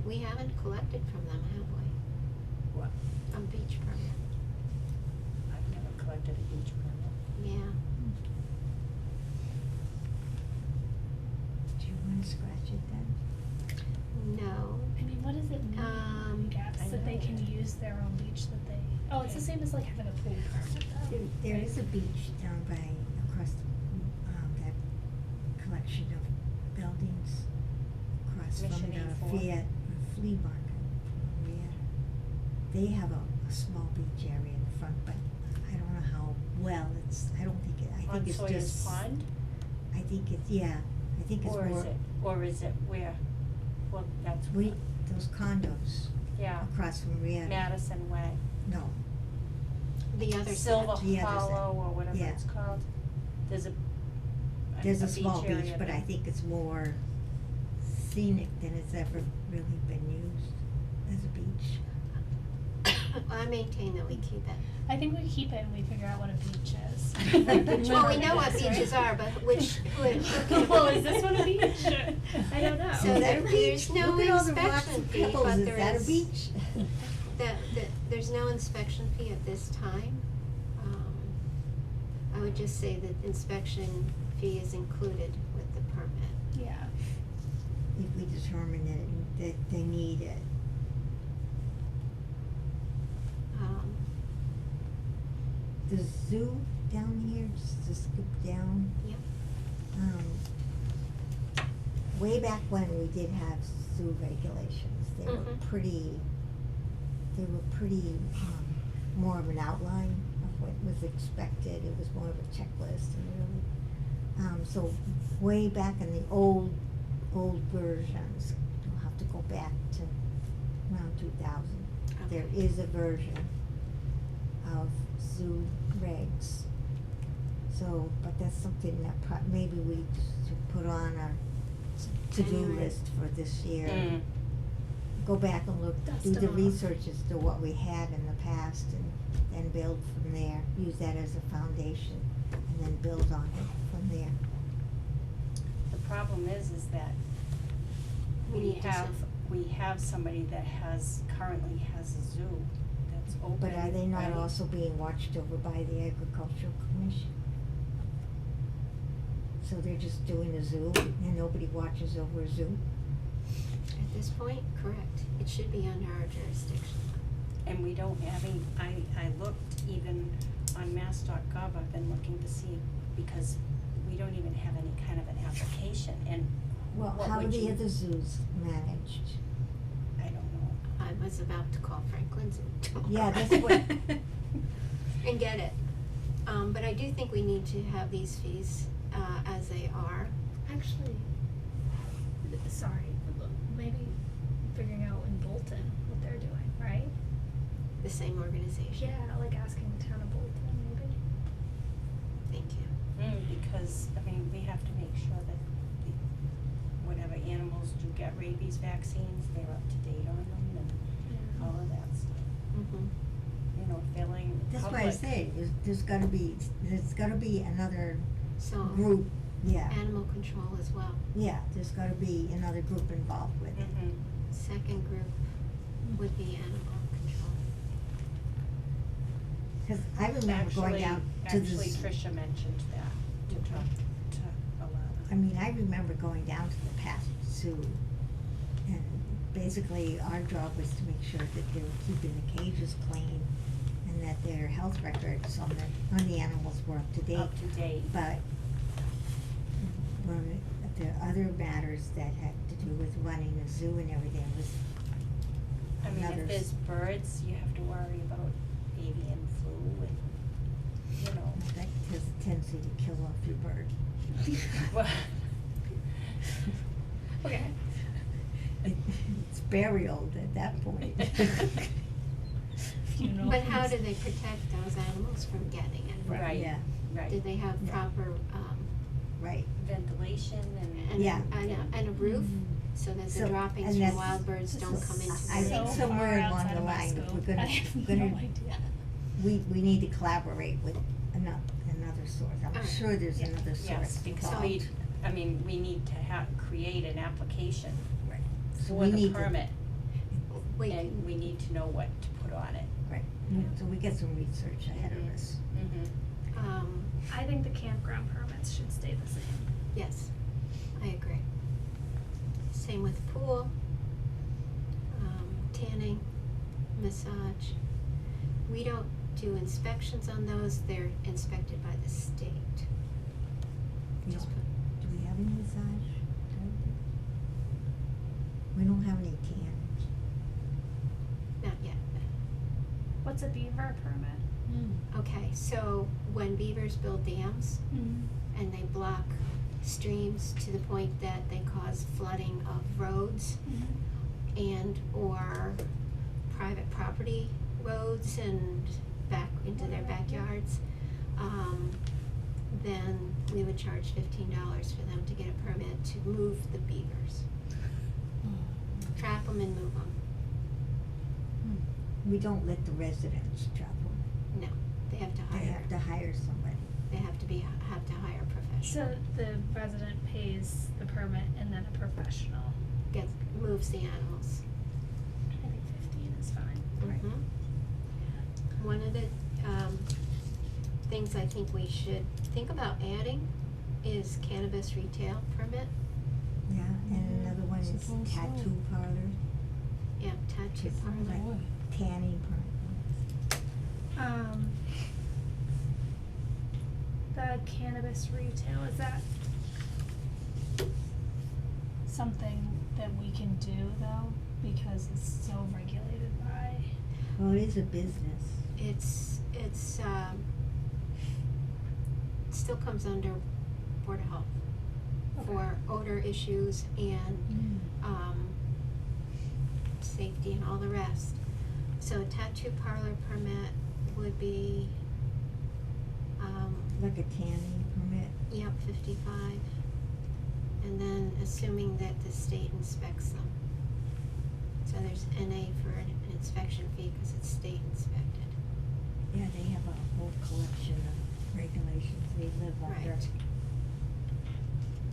We haven't collected from them, have we? What? A beach permit, I've never collected a beach permit. yeah. Do you wanna scratch it then? No, I mean, what does it mean, I guess, I that they know. can use their own beach that they, oh, it's the same as like having a pool permit though. There right? is a beach down by, across, that collection of buildings across from Mission the 84. Fiat flea market, yeah. They have a small beach area in the front, but I don't know how well I don't think I think On it's Sawyer's just. Pond? I think it's, yeah, I think it's more. Or is it where? Well, that's. Those condos Yeah, across from Rieta. Madison Way. No, the other Silver side. The other side. Hollow or whatever Yeah. it's called. There's there's a small beach beach, area but I there. think it's more scenic than it's ever really been used as a beach. I maintain that we keep it. I think we keep it and we figure out what a beach is. Well, we know what Right? beaches are, but who can Well, is this one a beach? I don't know. So Is that there- a beach? there's no Look at all the rocks inspection and fee, pebbles. but Is there that a is- beach? There's no inspection fee at this time. I would just say that inspection fee is included with the permit. Yeah. If we determine that they need it. Um, The zoo down here, just to skip down. Yep. Way back when we did have zoo regulations, they were Mhm. pretty, more of an outline of what was expected. It was more of a checklist and really, so way back in the old versions, you'll have to go back to around 2000. There Okay. is a version of zoo regs. So, but that's something that maybe we should put on our to-do January. list for this year. Mm. Go back and look, Dust do the them off. research as to what we had in the past and build from there. Use that as a foundation and then build on it from there. The problem is that We need to we have somebody that currently has a zoo that's open, But are they not right? also being watched over by the Agricultural Commission? So they're just doing a zoo and nobody watches over a zoo? At this point, correct. It should be under our jurisdiction. And we don't have any, I looked even on mass.gov, I've been looking to see, because we don't even have any kind of an application, and Well, what how are would the you- other zoos managed? I don't know. I was about to call Franklin Zoo. Yeah, that's what- And get it. But I do think we need to have these fees, as they are. Actually, sorry, maybe figuring out in Bolton what they're doing, right? The same organization. Yeah, like asking the town of Bolton, maybe. Thank you. Because, I mean, we have to make sure that whatever animals do get rabies vaccines, they're up to date on them and all of that stuff. Mm-hmm. You know, filling That's why I public. say, there's gotta be another So, group, yeah, animal control as well. yeah, there's gotta be another group involved with it. Mhm. Second group would be animal control. Cause I remember going down to the. Actually, Tricia mentioned that to talk to I Alana. mean, I remember going down to the Passage Zoo, and basically our job was to make sure that they were keeping the cages clean, and that their health records on the animals were up to date. Up to date. But when the other matters that had to do with running a zoo and everything was I mean, another if there's birds, you have to worry about avian flu and, you know. that has a tendency to kill off your bird. Well, Okay. It's burial at that point. you know. But how do they protect those animals from getting it? Right, Yeah, right. Do they have Yeah. proper, right. Ventilation and. Yeah. and a roof, so that the So- droppings and from that's- wild birds don't This come is into the I think so somewhere far along outside the of my line, if scope. we're gonna- I have we're no gonna- idea. We need to collaborate with another source. I'm Alright. sure there's Yeah. another source Yes, because involved. we need to create an application Right. So for we the need to- permit, Wait, and we need to know what to put on it. Right, so we get some research ahead of us. Mm-hmm. I think the campground permits should stay the same. yes, I agree. Same with pool, tanning, massage. We don't do inspections on those, they're inspected by the state. We Just don't- put- Do we have any massage? We don't have any cans. Not yet. What's a beaver permit? Okay, so when beavers build dams Mm-hmm. and they block streams to the point that they cause flooding of roads and or private property roads and back into their backyards, then we would charge $15 for them to get a permit to move the beavers. Trap them and move them. We don't let the residents travel. No, they have to They hire. have to hire somebody. They have to hire a professional. So the resident pays the permit and then a professional. Moves the animals. I think 15 is fine. Mhm. One of the things I think we should think about adding is cannabis retail permit. Yeah, and another one is Suppose so. tattoo parlor, Yeah, tattoo Just parlor. Boy. tanning parlor. The cannabis retail, is that something that we can do though? Because it's so regulated by, Well, it is a business. It's still comes under Board of Health for odor issues and safety and all the rest. So a tattoo parlor permit would be, Like a tanning permit. yep, 55. And then assuming that the state inspects them. So there's NA for an inspection fee because it's state inspected. Yeah, they have a whole collection of regulations they live under. Right.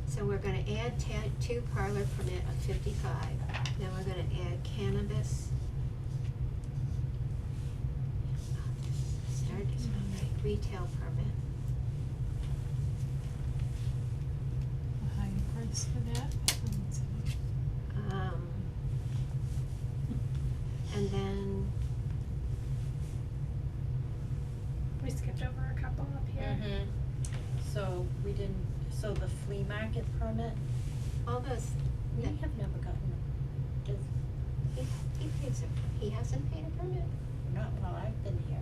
So we're gonna add tattoo parlor permit of 55. Then we're gonna add cannabis. Start to spell right, retail permit. A higher price for that, I would say. And then, we skipped over a couple up here. Mm-hmm. So we didn't, so the flea market permit, all those, we that- have never gotten, does, he pays he hasn't paid a permit. not while I've been here.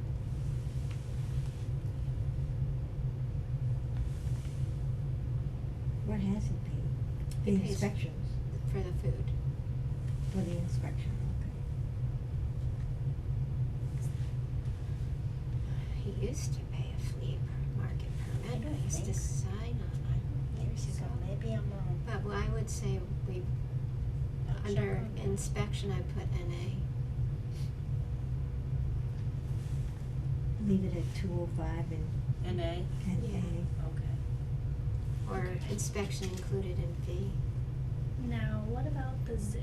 What has he paid? He The pays- inspections, For the food. for the inspection, He used to pay a flea market I permit, don't I used to think so. sign on it years So ago. maybe I'm wrong. But what I would say we, I'll check under on that. inspection, I put NA. okay. Leave it at 205 and NA, Yeah. okay. Or Okay. inspection included in fee. Now, what about the zoo?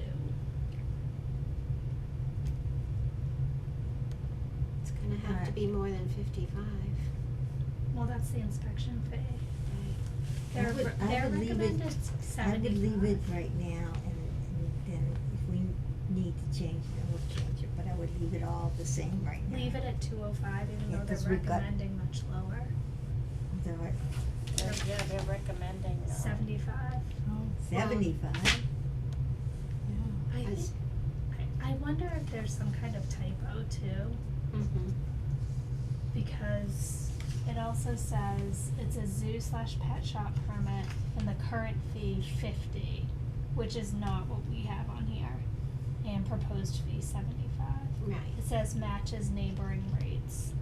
It's gonna have to Alright. be more than 55, Well, that's the inspection fee. right? Their, their would leave it- recommended I 75. would leave it right now, and then if we need to change it, then we'll change it, but I would leave it all the same right now. Leave it at 205 even Yeah, though 'cause they're we've got- recommending much lower. Is that right? Yeah, they're recommending, 75. Oh, 75? yeah. I As- think, I wonder if there's some kind of typo too, Mm-hmm. because it also says it's a zoo/pet shop permit and the current fee 50, which is not what we have on here. And proposed fee 75. Right. It says matches neighboring rates.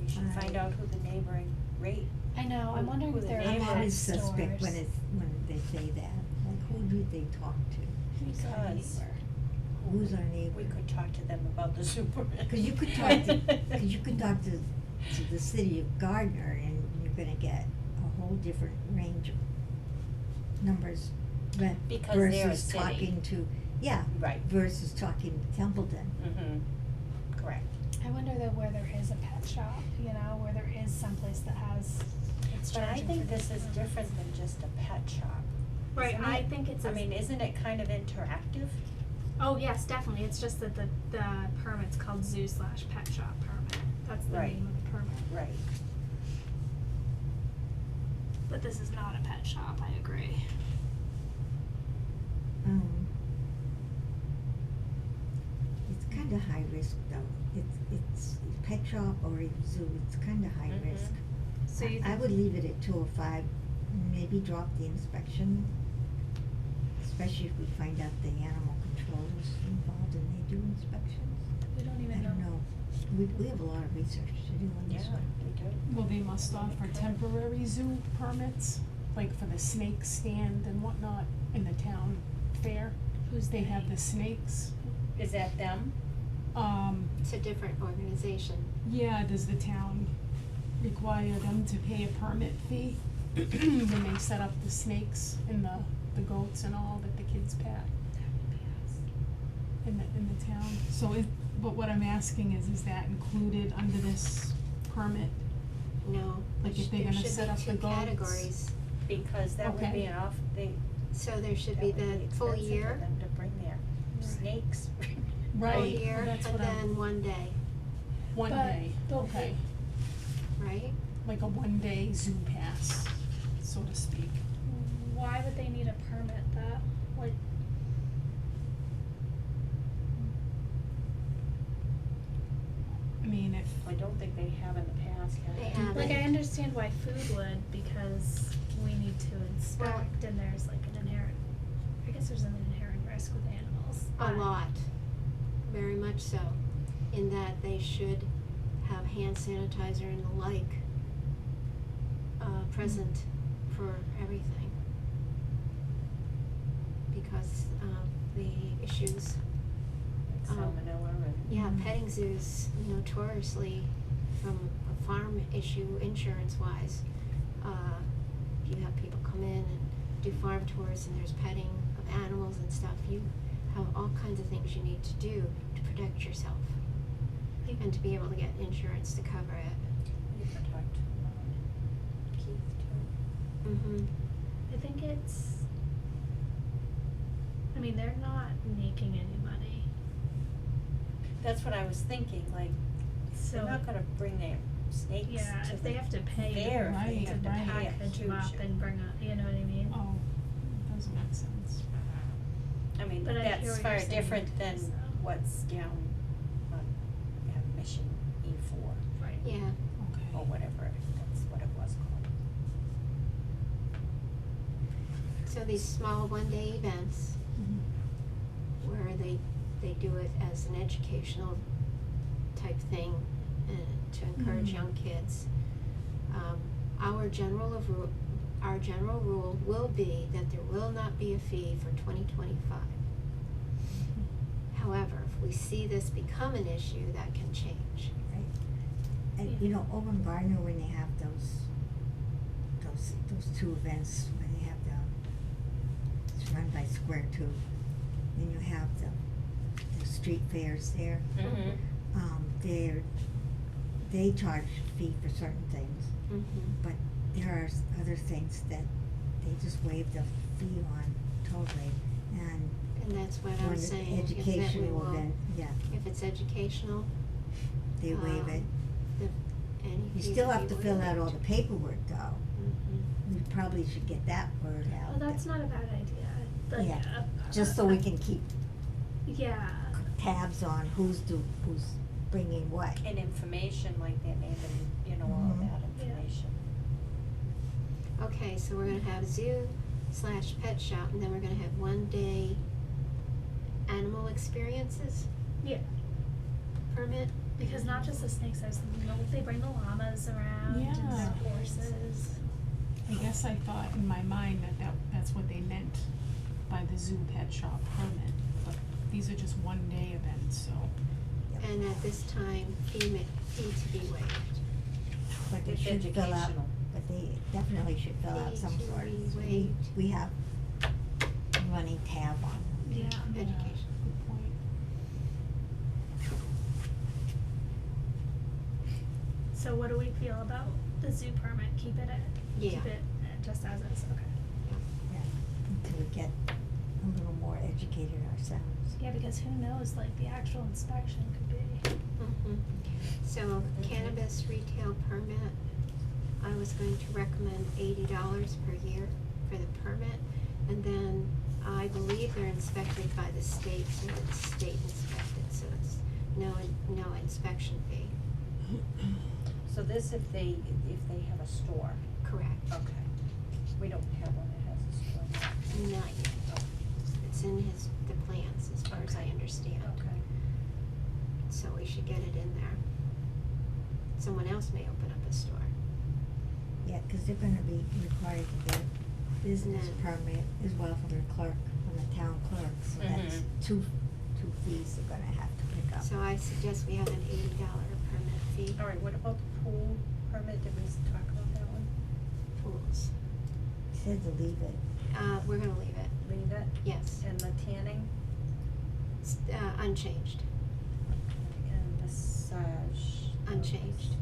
We should find out who the neighboring rate, I know, I'm Who- wondering who if the there are I'm neighbors. pet always stores. suspect when they say that, like, who do they talk to? Who's our because neighbor? Who's our neighbor? we could talk to them about the superintendent. Cause you could talk to the city of Gardner and you're gonna get a whole different range of numbers Because they're a versus city. talking to, yeah, Right, versus talking to Templeton. correct. I wonder though where there is a pet shop, you know, where there is someplace that has, it's But I charging think for this is different- different than just a pet shop. Right, isn't I it? think it's I a- mean, isn't it kind of interactive? Oh, yes, definitely, it's just that the permit's called zoo/pet shop permit, that's the Right. name of the permit. Right. But this is not a pet shop, I agree. It's kinda high risk though, it's pet shop or a zoo, it's kinda high Mhm. risk. So you I think- would leave it at 205, maybe drop the inspection, especially if we find out the animal control is involved and they do inspections. We don't I even don't know, we have a lot of research to do on this Yeah, one. we do. Well, they must offer temporary zoo permits, like for the snake stand and whatnot in the town fair. Who's They have they? the snakes. Is that them? It's a different organization. Yeah, does the town require them to pay a permit fee when they set up the snakes and the goats and all that the kids pet in the town? So but what I'm asking is that included under this permit? No, Like there if they're there gonna should set up be the two goats? categories. Because that would be Okay. an So there should that be would the full expensive year, for them to bring their Right. snakes. full Right, year, well, that's and what I'm- then 1 day, One But- day, but okay, right? like a 1 day zoo pass, so to speak. Why would they need a permit though? Like, I mean, if, I don't think they have in the past, have They they? have. like I understand why food would, because we need to inspect and there's like an inherent, I guess there's an inherent risk with animals. A but- lot, very much so, in that they should have hand sanitizer and the like, present for everything. Because of the issues, Like salmonella and. yeah, Mhm. petting zoos notoriously, from a farm issue, insurance-wise, you have people come in and do farm tours and there's petting of animals and stuff, you have all kinds of things you need to do to protect yourself. And to be able to get insurance to cover it. You can talk to Keith too. Mm-hmm. I think it's, I mean, they're not making any money, That's what I was thinking, like, so. they're not gonna bring their snakes Yeah, to if they the have to pay fair, if they Right, have to right. pay a package them up huge- and bring up, you know what I mean? oh, doesn't make sense. I mean, But I hear that's what far you're saying, different than so. what's down on, Mission E4, Right. Yeah, or Okay. whatever, that's what it was called. so these small one-day events Mhm. where they do it as an educational type thing and to encourage Mhm. young kids. Our general rule will be that there will not be a fee for 2025. However, if we see this become an issue, that can change. Right. And you know, over in Gardner, when they have those two events, when they have it's run by Square Two, and you have the street fairs there, they charge a fee for certain things, Mm-hmm. but there are other things that they just waive the fee on totally, and And that's what when I'm it's saying, is that we educational will, event, yeah, if it's educational, they waive it. any You fee still will have be to fill out all waived. the paperwork though. Mhm. We probably should get that word out. Well, that's not a bad idea, like, Yeah, just so we can keep yeah, tabs on who's bringing what. And information, like their name and, all of Mhm. that information. Okay, so we're gonna have zoo, / pet shop, and then we're gonna have 1 day animal experiences Yeah, permit. because not just the snakes, there's, they bring the llamas around and Yeah. the horses. I guess I thought in my mind that's what they meant by the zoo pet shop permit, but these are just 1 day events, so. And at this time, fee to be waived. But they It's should fill out, educational. but they definitely should fill out some Fee to sort be of, waived. we have a running tab on them. Yeah. Education. Good point. So what do we feel about the zoo permit? Keep it Yeah. just as is, okay. Yeah, until we get a little more educated ourselves. Yeah, because who knows, like, the actual inspection could be. Mhm. So cannabis retail permit, I was going to recommend $80 per year for the permit. And then I believe they're inspected by the state, so it's state inspected, so it's no inspection fee. So this if they have a store, Correct. okay. We don't have one that has a store. Not yet. It's in the plans, as far as I Okay. understand. Okay. So we should get it in there. Someone else may open up a store. Yeah, cause they're gonna be required to get a business Mm. permit as well from the clerk, from the town clerk, so that's Mhm. two fees they're gonna have to pick up. So I suggest we have an $80 permit fee. All right, what about the pool permit? Did we talk about that one? Pools. Said to leave it, We're gonna leave it, Leave it? yes. And the tanning Unchanged. and massage? Unchanged.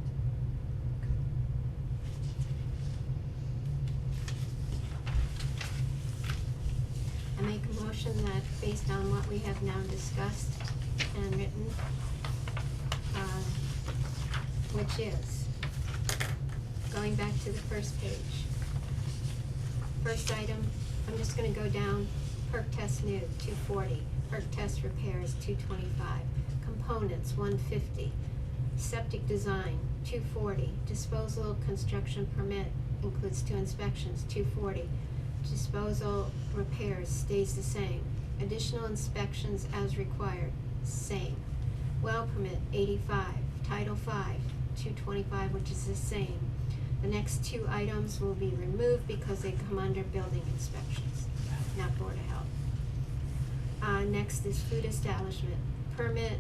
I make a motion that based on what we have now discussed and written, which is, going back to the first page. First item, I'm just gonna go down, perk test new, $240, perk test repairs, $225, components, $150, septic design, $240, disposal construction permit includes 2 inspections, $240, disposal repairs stays the same, additional inspections as required, same, well permit, $85, Title V, $225, which is the same. The next 2 items will be removed because they come under building inspections, not Board of Health. Next is food establishment, permit,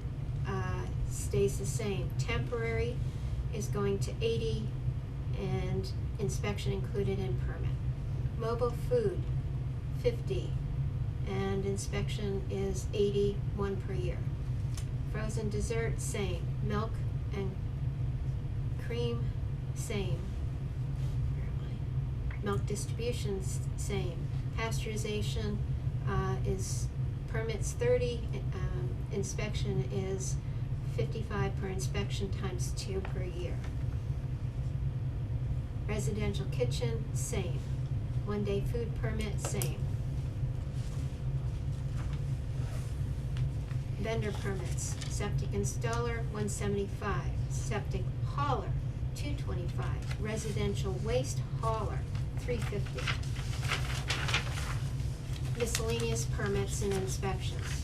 stays the same, temporary is going to 80 and inspection included in permit. Mobile food, 50, and inspection is 80, 1 per year. Frozen dessert, same, milk and cream, same. Where am I? Milk distribution's same. Pasteurization, is, permits 30, inspection is 55 per inspection times 2 per year. Residential kitchen, same. 1 day food permit, same. Vendor permits, septic installer, $175, septic hauler, $225, residential waste hauler, $350. Miscellaneous permits and inspections,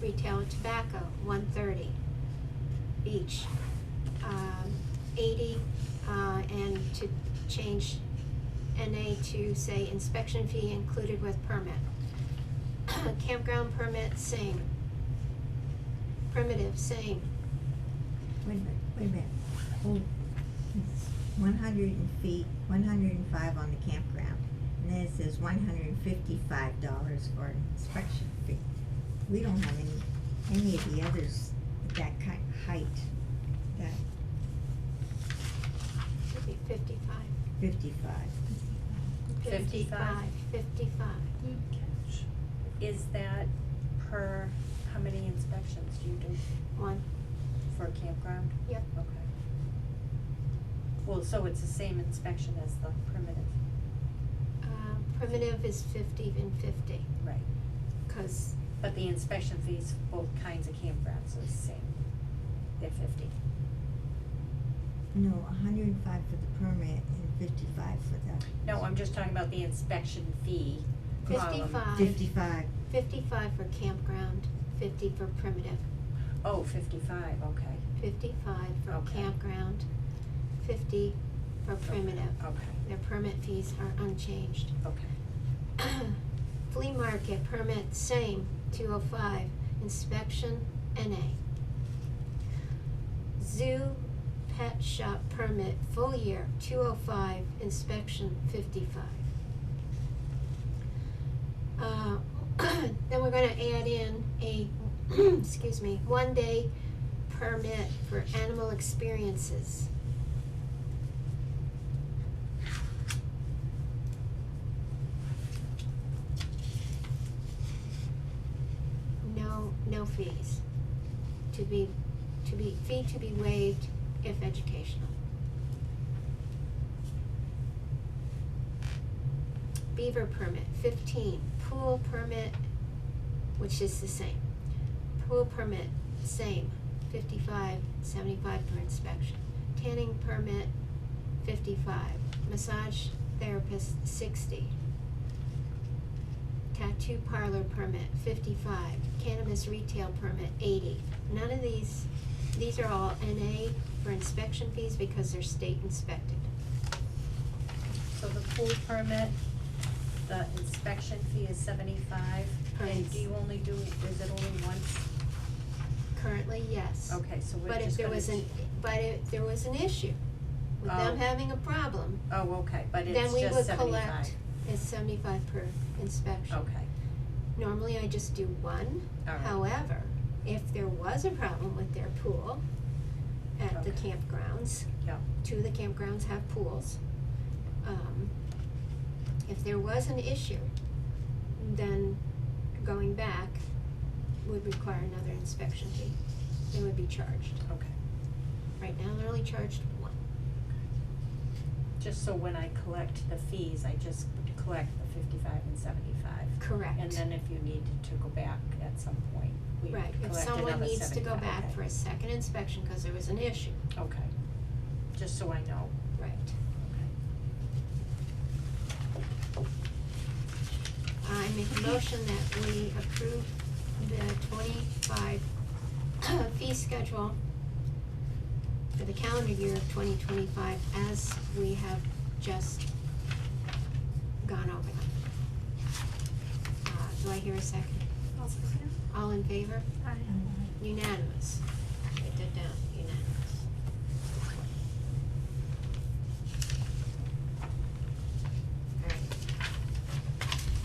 retail tobacco, $130, beach, 80, and to change NA to say inspection fee included with permit. Campground permit, same. Primitive, same. wait a minute, hold, it's 105 on the campground, and then it says $155 for an inspection fee. We don't have any of the others at that height, that Should be 55. 55. 55? 55. Good catch. Is that per, how many inspections do you do 1. for a campground? Yep. Okay. Well, so it's the same inspection as the primitive, Primitive is 50 and 50, right? cause, But the inspection fees for both kinds of campgrounds is the same, they're 50. No, 105 for the permit and 55 for the. No, I'm just talking about the inspection fee column. 55. 55. 55 for campground, 50 for primitive. Oh, 55, okay, 55 for Okay. campground, 50 for primitive. okay, Their permit fees are unchanged. okay. Flea market permit, same, 205. Inspection, NA. Zoo pet shop permit, full year, 205. Inspection, 55. Then we're gonna add in a, excuse me, 1-day permit for animal experiences. No fees. Fee to be waived if educational. Beaver permit, 15. Pool permit, which is the same. Pool permit, same, 55, 75 per inspection. Tanning permit, 55. Massage therapist, 60. Tattoo parlor permit, 55. Cannabis retail permit, 80. None of these are all NA for inspection fees because they're state inspected. So the pool permit, the inspection fee is 75, and Correct. do you only do, is it only once? Currently, yes. Okay, so we're But if just there gonna. was an issue with them Oh. having a problem, Oh, okay, but then it's we just would 75. collect, it's 75 per inspection. Okay, Normally I just do one. all right. However, if there was a problem with their pool at the Okay. campgrounds, Yep. 2 of the campgrounds have pools. If there was an issue, then going back would require another inspection fee. They would be charged. Okay, Right now, they're only charged 1. just so when I collect the fees, I just collect the 55 and 75. Correct. And then if you needed to go back at some point, we Right, collect if another 75. someone needs to go back Okay. for a second inspection because there was an issue. Okay, just so I know. Right. I make a motion that we approve the 25 fee schedule for the calendar year of 2025 as we have just gone over them. Do I hear a second? I'll second. All in favor? Aye. Unanimous. Write that down, unanimous. Alright.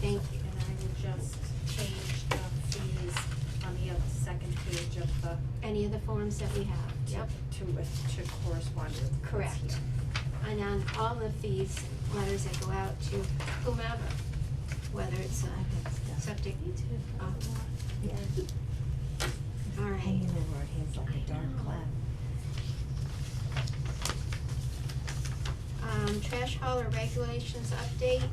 Thank you. And I will just change the fees on the other second page of the, Any of the forms that we have, yep. to correspond with what's Correct. here. And on all the fees, letters that go out to whomever, whether it's I a got stuff. septic. Me too. Yeah. Alright. Hanging over our heads like a dark I know. cloud. Trash hauler regulations update.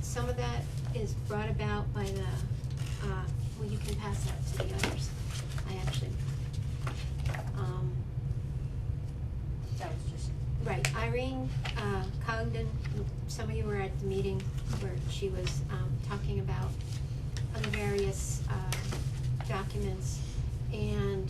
Some of that is brought about by the, well, you can pass that to the others. I actually, That was just, right, Irene, Congdon, some of you were at the meeting where she was, talking about the various, documents, and,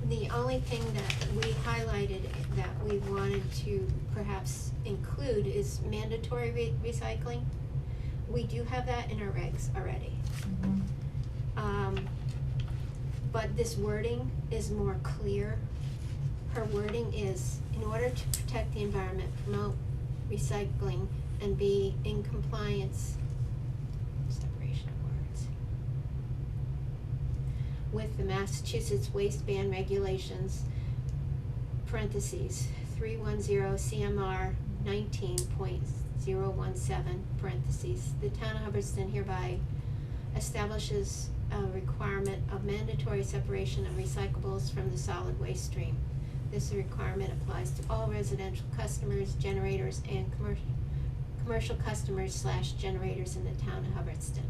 the only thing that we highlighted that we wanted to perhaps include is mandatory recycling. We do have that in our regs already. Mhm. But this wording is more clear. Her wording is, in order to protect the environment, promote recycling, and be in compliance, separation of words, with the Massachusetts waste ban regulations, parentheses, 310 CMR 19.017, parentheses, the town of Hubbardston hereby establishes a requirement of mandatory separation of recyclables from the solid waste stream. This requirement applies to all residential customers, generators, and commercial customers / generators in the town of Hubbardston.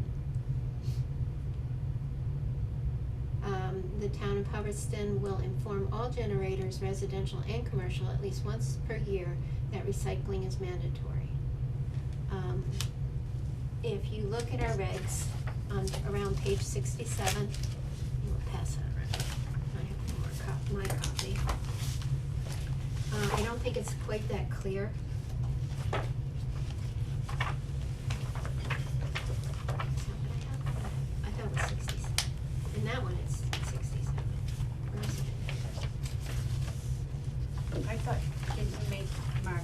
the town of Hubbardston will inform all generators, residential and commercial, at least once per year, that recycling is mandatory. If you look at our regs on, around page 67, we'll pass that around. I have more my copy. I don't think it's quite that clear. Is that what I have? I thought it was 67. In that one, it's 67. Where is it? I thought, didn't you make Mark?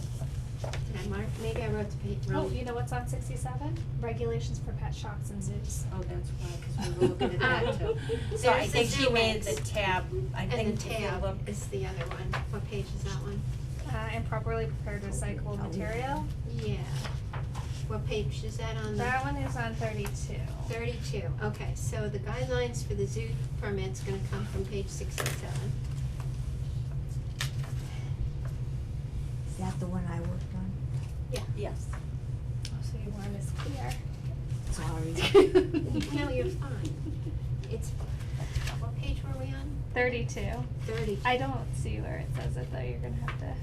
Did I mark? Maybe I wrote the page Oh, wrong. you know what's on 67? Regulations for pet shops and zoos. Oh, that's why, 'cause we were looking at that too. So I There's the think she zoo made the regs. tab, I And think the if you tab look, is the other one. What page is that one? Improperly prepared recyclable material. Yeah. What page is that on? That one is on 32. 32, okay, so the guidelines for the zoo permit's gonna come from page 67. Is that the one I worked on? Yeah. yes. Oh, so you weren't as clear. Sorry. No, you're fine. It's, what page were we on? 32. 30. I don't see where it says it though. You're gonna have to.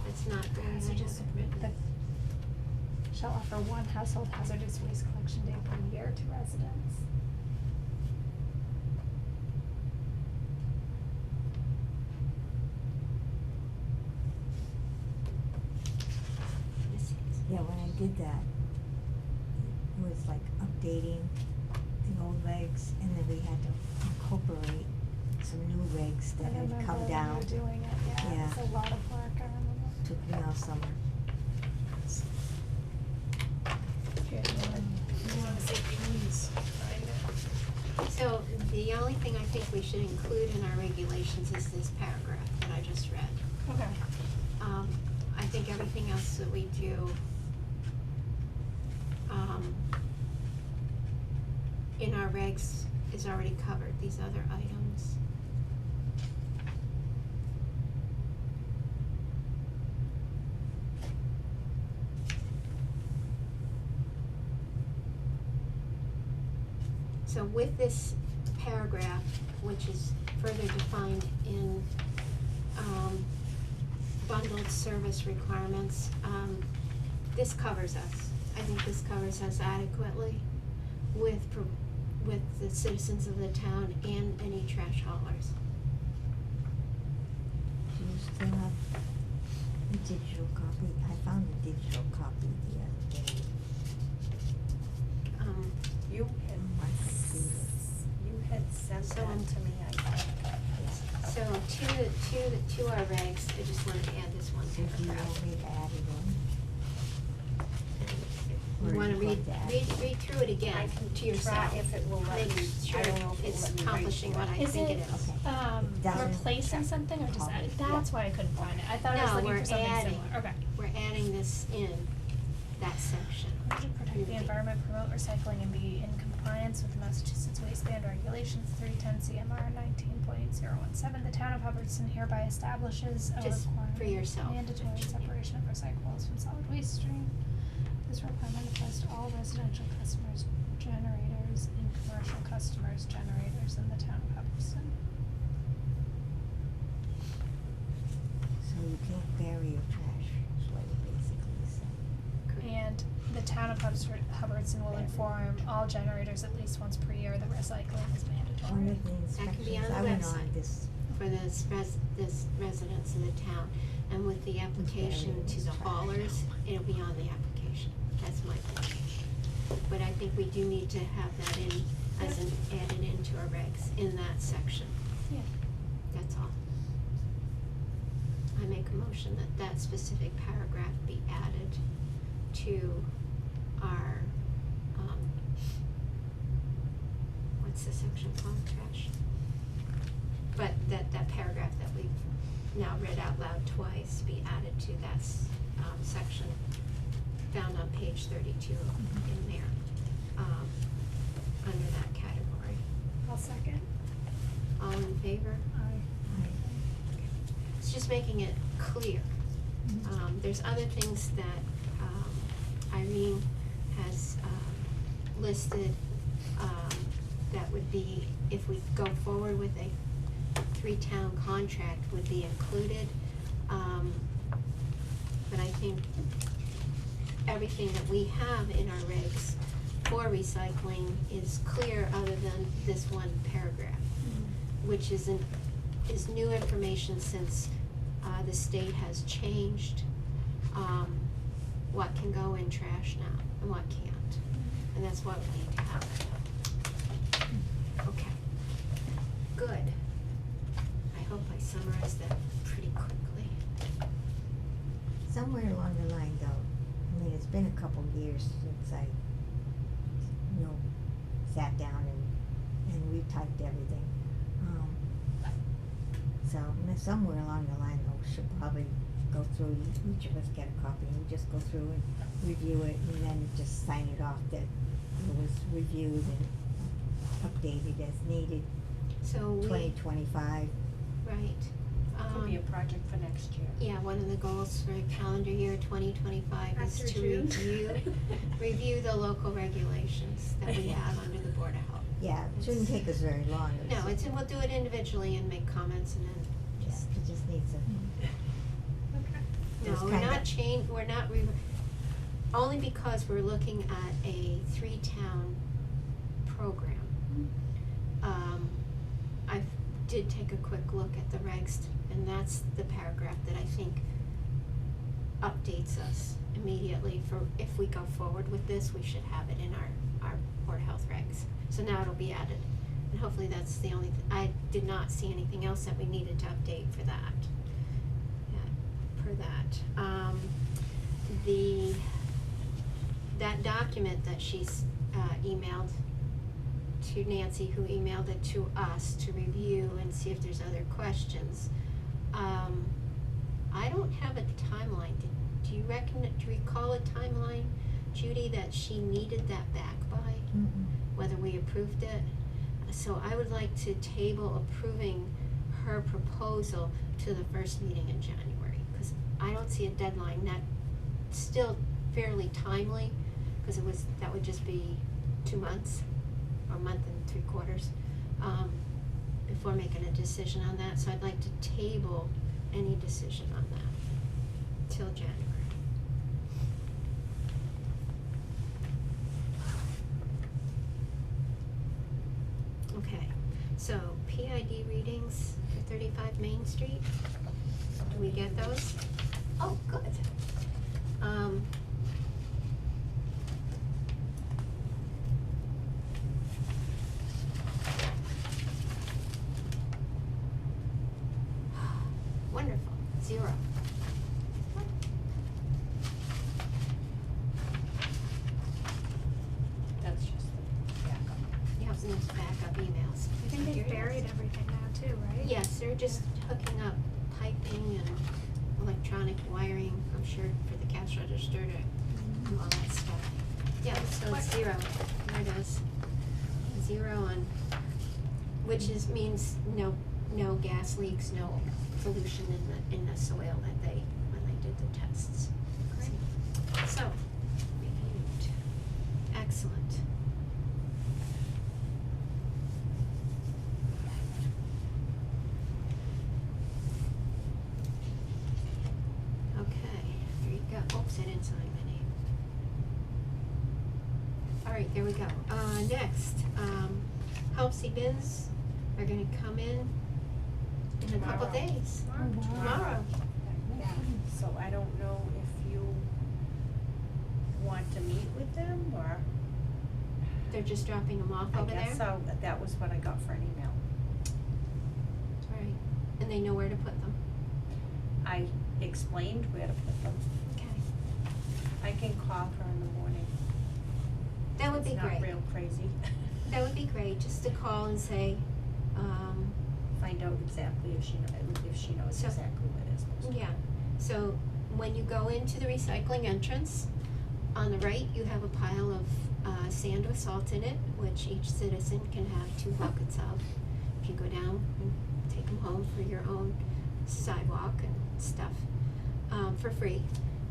It's not very Hazardous the shall offer one household hazardous waste collection day per year to residents. Yeah, when I did that, it was like updating the old regs, and then we had to incorporate some new regs that I had remember come when down. you were doing it. Yeah, Yeah. it was a lot of work. I remember. Took me all summer. Here, you want to say please find it. So the only thing I think we should include in our regulations is this paragraph that I just read. Okay. I think everything else that we do, in our regs is already covered, these other items. So with this paragraph, which is further defined in, bundled service requirements, this covers us. I think this covers us adequately with the citizens of the town and any trash haulers. Do you still have the digital copy? I found the digital copy the other day You on my computer. had sent So, that to me, I think. So to our regs, I just wanted to add this one So do you paragraph. want me to add it in? You Or wanna you read, want to add it? read through it again I can to yourself. try if it will let Make me, sure I don't know if it will it's let me write accomplishing to what I Is think it it is. Okay. Doesn't replacing something or just copy. adding? That's why I couldn't find it. I thought I was No, looking we're for something adding. similar. Okay. We're adding this in that section. To protect the environment, promote recycling, and be in compliance with the Massachusetts Waste Band Regulations 310 CMR 19.017, the town of Hubbardston hereby establishes a Just requirement for yourself. mandatory separation of recyclables from solid waste stream. This requirement applies to all residential customers, generators, and commercial customers, generators in the town of Hubbardston. So you can't bury your trash, is what it basically said. And the town of Hubbardston will inform all generators at least once per year that recycling is mandatory. One of the That can be on inspections the I went on website. this, For this residents of the town, and with the application to the haulers, it'll be on the application, that's my point. But I think we do need to have that in, as an, added into our regs, in that section, Yeah. that's all. I make a motion that that specific paragraph be added to our, what's the section called, trash? But that paragraph that we've now read out loud twice be added to that, section found on page 32 in there, under that category. I'll second. All in favor? It's just making it clear. There's other things that, Irene has, listed that would be, if we go forward with a 3-town contract, would be included. But I think everything that we have in our regs for recycling is clear, other than this one paragraph, which is new information since the state has changed what can go in trash now and what can't, and that's why we need to have it. Okay, good. I hope I summarized that pretty quickly. Somewhere along the line though, I mean, it's been a couple years since I, sat down and retyped everything. So somewhere along the line though, we should probably go through, each of us get a copy, and we just go through and review it, and then just sign it off that it was reviewed and updated as needed. So we, 2025. right. Could be a project for next year. Yeah, one of the goals for calendar year 2025 is After to June. review the local regulations that we have under the Board of Health. Yeah, it shouldn't take us very long. No, we'll do it individually and make comments, and then just, It just needs a, Okay. Just no, we're kinda- not we're not only because we're looking at a 3-town program. I did take a quick look at the regs, and that's the paragraph that I think updates us immediately for, if we go forward with this, we should have it in our Board of Health regs. So now it'll be added, and hopefully that's the only, I did not see anything else that we needed to update for that. Yeah, per that. That document that she's emailed to Nancy, who emailed it to us to review and see if there's other questions. I don't have a timeline. Do you recall a timeline, Judy, that she needed that back by? Whether we approved it? So I would like to table approving her proposal to the first meeting in January, because I don't see a deadline. That's still fairly timely, because that would just be 2 months, or a month and 3 quarters, before making a decision on that. So I'd like to table any decision on that till January. Okay, so PID readings for 35 Main Street, do we get those? Oh, good. Wonderful, 0. That's just the backup. You have some backup emails. I think they've buried everything now too, right? Yes, they're just hooking up piping and electronic wiring, I'm sure, for the cash register to do all that stuff. Yeah, so it's 0, there it is. 0 on, which means no gas leaks, no pollution in the soil that when they did the tests. Great. So, reviewed. Excellent. Okay, here you go. Oops, I didn't sign my name. All right, there we go. Next, Helpsy bins are gonna come in a couple Tomorrow. days. Tomorrow. Tomorrow. Yeah, so I don't know if you want to meet with them, or They're just dropping them off I over there? guess so, that was what I got for an email. All right, and they know where to put them? I explained where to put them. Okay. I can call her in the morning. That would be It's great. not real crazy. That would be great, just to call and say, Find out exactly if she knows So- exactly what it is supposed to be. yeah. So when you go into the recycling entrance, on the right, you have a pile of sand with salt in it, which each citizen can have 2 buckets of. If you go down and take them home for your own sidewalk and stuff, for free.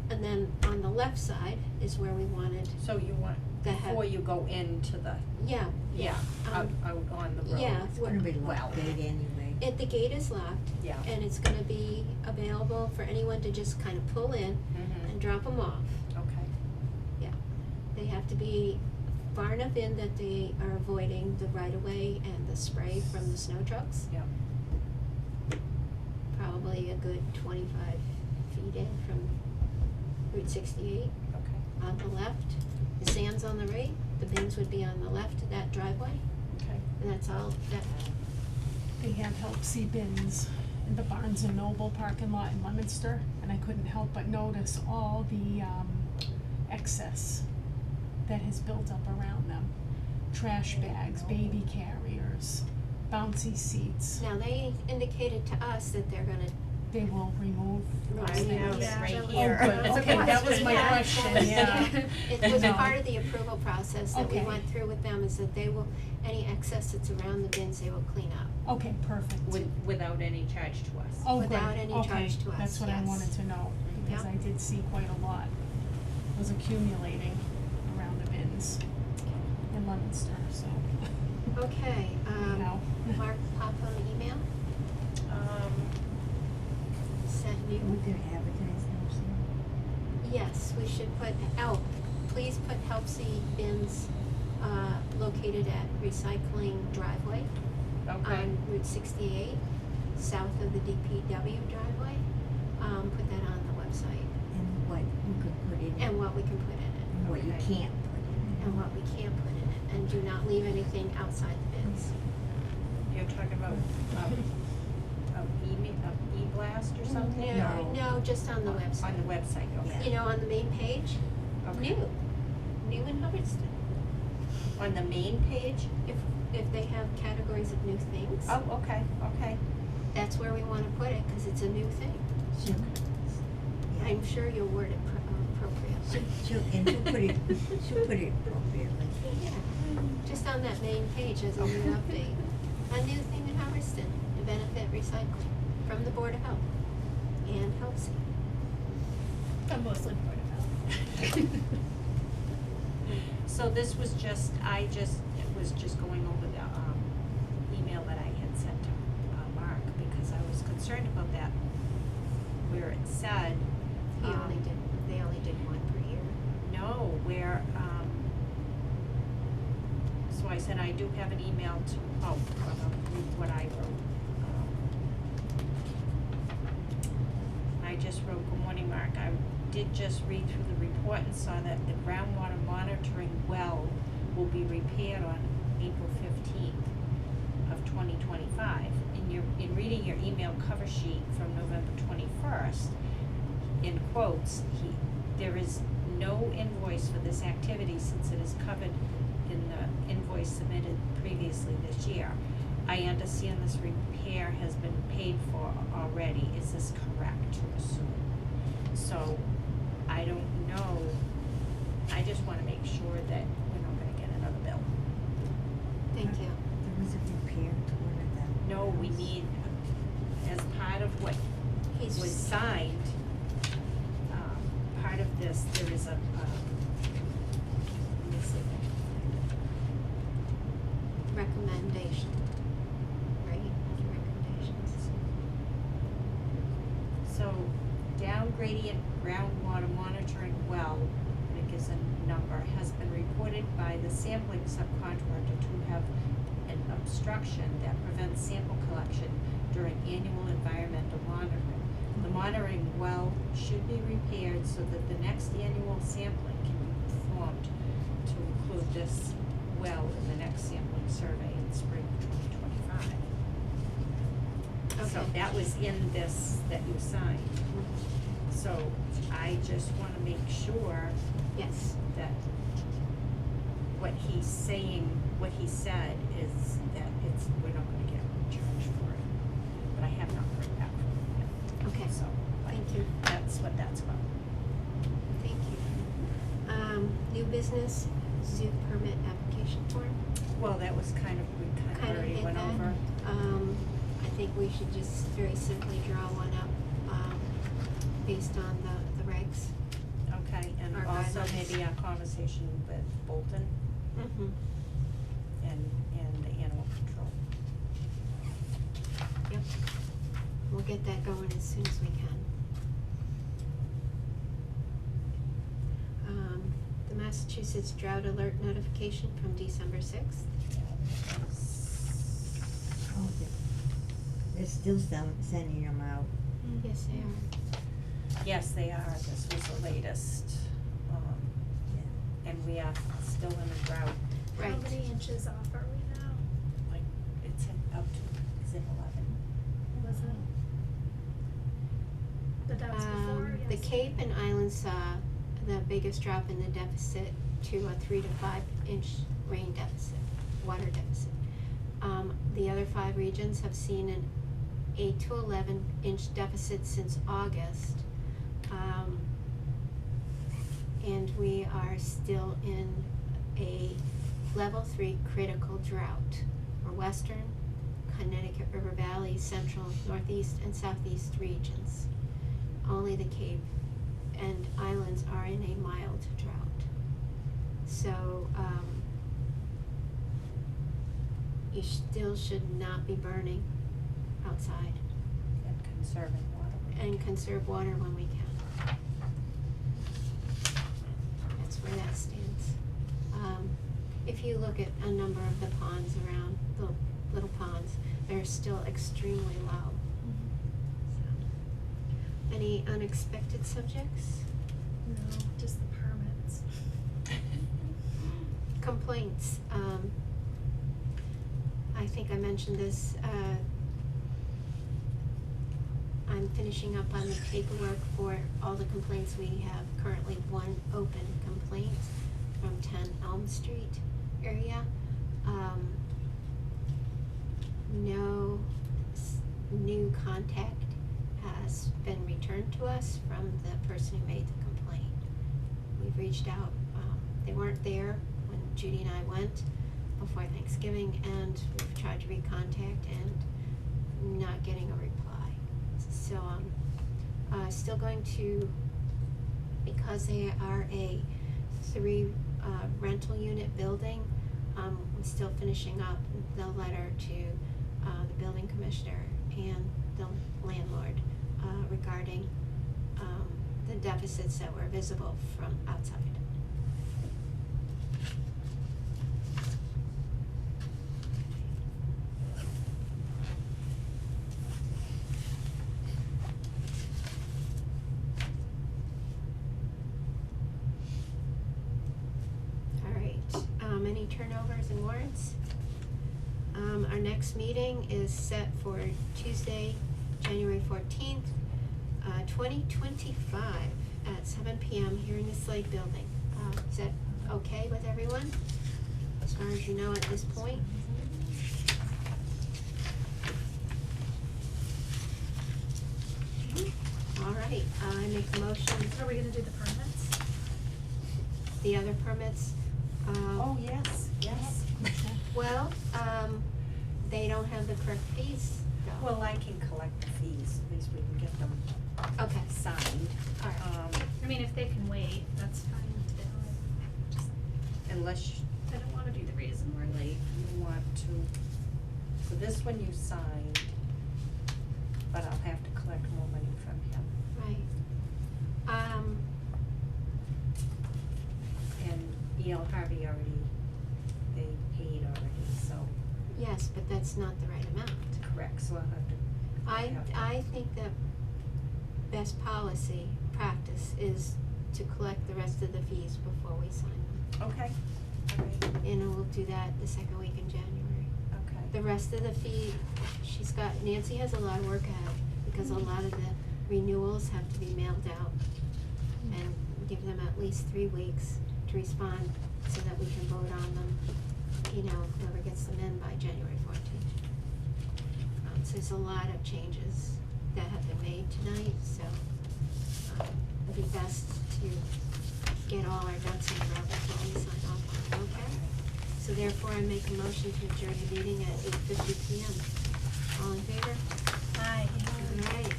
And then on the left side is where we wanted, So you want that have, Before you go into the, yeah, yeah, out, um, out on the road. yeah, It's gonna be Well. locked gate anyway. the gate is locked, Yeah. and it's gonna be available for anyone to just kind of pull in Mhm. and drop them off. Okay. They have to be far enough in that they are avoiding the right-of-way and the spray from the snow trucks. Yeah. Probably a good 25 feet in from Route 68. Okay. On the left, the sand's on the right, the bins would be on the left of that driveway, Okay. and that's all, that, They have Help See bins in the Barnes and Noble parking lot in Leominster, and I couldn't help but notice all the excess that has built up around them. Trash bags, baby carriers, bouncy seats. now they indicated to us that they're gonna, They will remove I those things. have it Yeah, right that was- here. Oh, good. That's a Okay, that was question. my Yeah. question, yeah. It was No. part of the approval process that we Okay. went through with them, is that they will, any excess that's around the bins, they will clean up. Okay, perfect. Without any charge to us. Oh, good. without any Okay, charge to us, that's what I yes. wanted to know, because Yep. I did see quite a lot was accumulating around the bins in Leominster, so. Okay, Anyhow. Mark popped on the email, sent We're you. gonna advertise Help See. Yes, we should put, please put Help See bins, located at recycling driveway Okay. on Route 68, south of the DPW driveway. Put that on the website, And what you can put in it. and what we can put in it, And what you Okay. can't put in it. and what we can't put in it, and do not leave anything outside the bins. You're talking about, e-blast or something? No, just on the On website. the website, okay. You know, on the main page, Okay. new in Hubbardston. On the main page? If they have categories of new things, Oh, okay, okay. that's where we wanna put it, cause it's a new thing. She'll, yeah. I'm sure you'll word it appropriately. And she'll put it, she'll put it appropriately. Yeah, just on that main page as a new update. A new thing in Hubbardston, to benefit recycling, from the Board of Health and Help See. I'm mostly Board of Health. So this was just, it was just going over the, email that I had sent to, Mark, because I was concerned about that, where it said, They only did one per year. no, where, so I said, I do have an email to, read what I wrote. I just wrote, "Good morning, Mark. I did just read through the report and saw that the groundwater monitoring well will be repaired on April 15th of 2025. In reading your email cover sheet from November 21st, in quotes, there is no invoice for this activity since it is covered in the invoice submitted previously this year. I understand this repair has been paid for already. Is this correct to assume?" So, I don't know. I just wanna make sure that we're not gonna get another bill. Thank you. There was a repair to one of them. No, we need, as part of what He's was signed, part of this, there is a, let me see. recommendation, right? Recommendations. So, down gradient groundwater monitoring well, and it gives a number, has been reported by the sampling subcontractor to have an obstruction that prevents sample collection during annual environmental monitoring. The monitoring well should be repaired so that the next annual sampling can be performed to include this well in the next sampling survey in spring 2025. So Okay. that was in this that you signed. So I just wanna make sure Yes, that what he's saying, what he said is that we're not gonna get charged for it. But I have not heard back from him yet. okay, So, but thank you, that's what that's about. thank you. New business, zoo permit application form. Well, that was we kind of already hit went that. over. I think we should just very simply draw one up, based on the regs. Okay, and our also guidelines. maybe our conversation with Bolton Mm-hmm. and the animal control. Yep. We'll get that going as soon as we can. The Massachusetts drought alert notification from December 6th. Oh, they're still sending them out. Yes, they are. Yes, they are, this was the latest, and we are still in a drought, How Right. many inches off are we now? like, it's up to, is it 11? Was it? But that was before, yes. The Cape and Islands saw the biggest drop in the deficit to a 3 to 5 inch rain deficit, water deficit. The other 5 regions have seen an 8 to 11 inch deficit since August. And we are still in a level 3 critical drought for Western, Connecticut River Valley, Central, Northeast, and Southeast regions. Only the Cape and Islands are in a mild drought. So, you still should not be burning outside And conserving water. and conserve water when we can. That's where that stands. If you look at a number of the ponds around, the little ponds, they're still extremely low. So, any unexpected subjects? No, just the permits. Complaints. I think I mentioned this, I'm finishing up on the paperwork for all the complaints. We have currently 1 open complaint from 10 Elm Street area. No new contact has been returned to us from the person who made the complaint. We've reached out, they weren't there when Judy and I went before Thanksgiving, and we've tried to recontact and not getting a reply. So still going to, because they are a 3 rental unit building, I'm still finishing up the letter to the building commissioner and the landlord regarding the deficits that were visible from outside. Any turnovers and warrants? Our next meeting is set for Tuesday, January 14th, 2025 at 7 p.m. here in the Slade Building. Is that okay with everyone, as far as you know at this point? All right, I make a motion, Are we gonna do the permits? the other permits, Oh, yes, yes. Uh-huh. well, they don't have the correct fees though. Well, I can collect the fees, at least we can get them Okay, signed. all right. I mean, if they can wait, that's fine too. Just- Unless I don't wanna be the reason we're late. you want to, so this one you signed, but I'll have to collect more money from him. Right. And E.L. Harvey already, they paid already, so, Yes, but that's not the right amount. correct, so I'll have to. I think that best policy, practice, is to collect the rest of the fees before we sign them. Okay, alright, And we'll do that the second week in January. okay. The rest of the fee, Nancy has a lot of work ahead, because a lot of the renewals have to be mailed out. And give them at least 3 weeks to respond, so that we can vote on them, whoever gets them in by January 14th. So there's a lot of changes that have been made tonight, so, it'd be best to get all our ducks in a row before we sign off on it, okay? So therefore, I make a motion to adjourn the meeting at 8:50 p.m. All in favor? Aye. All right.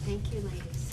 Thank you, ladies.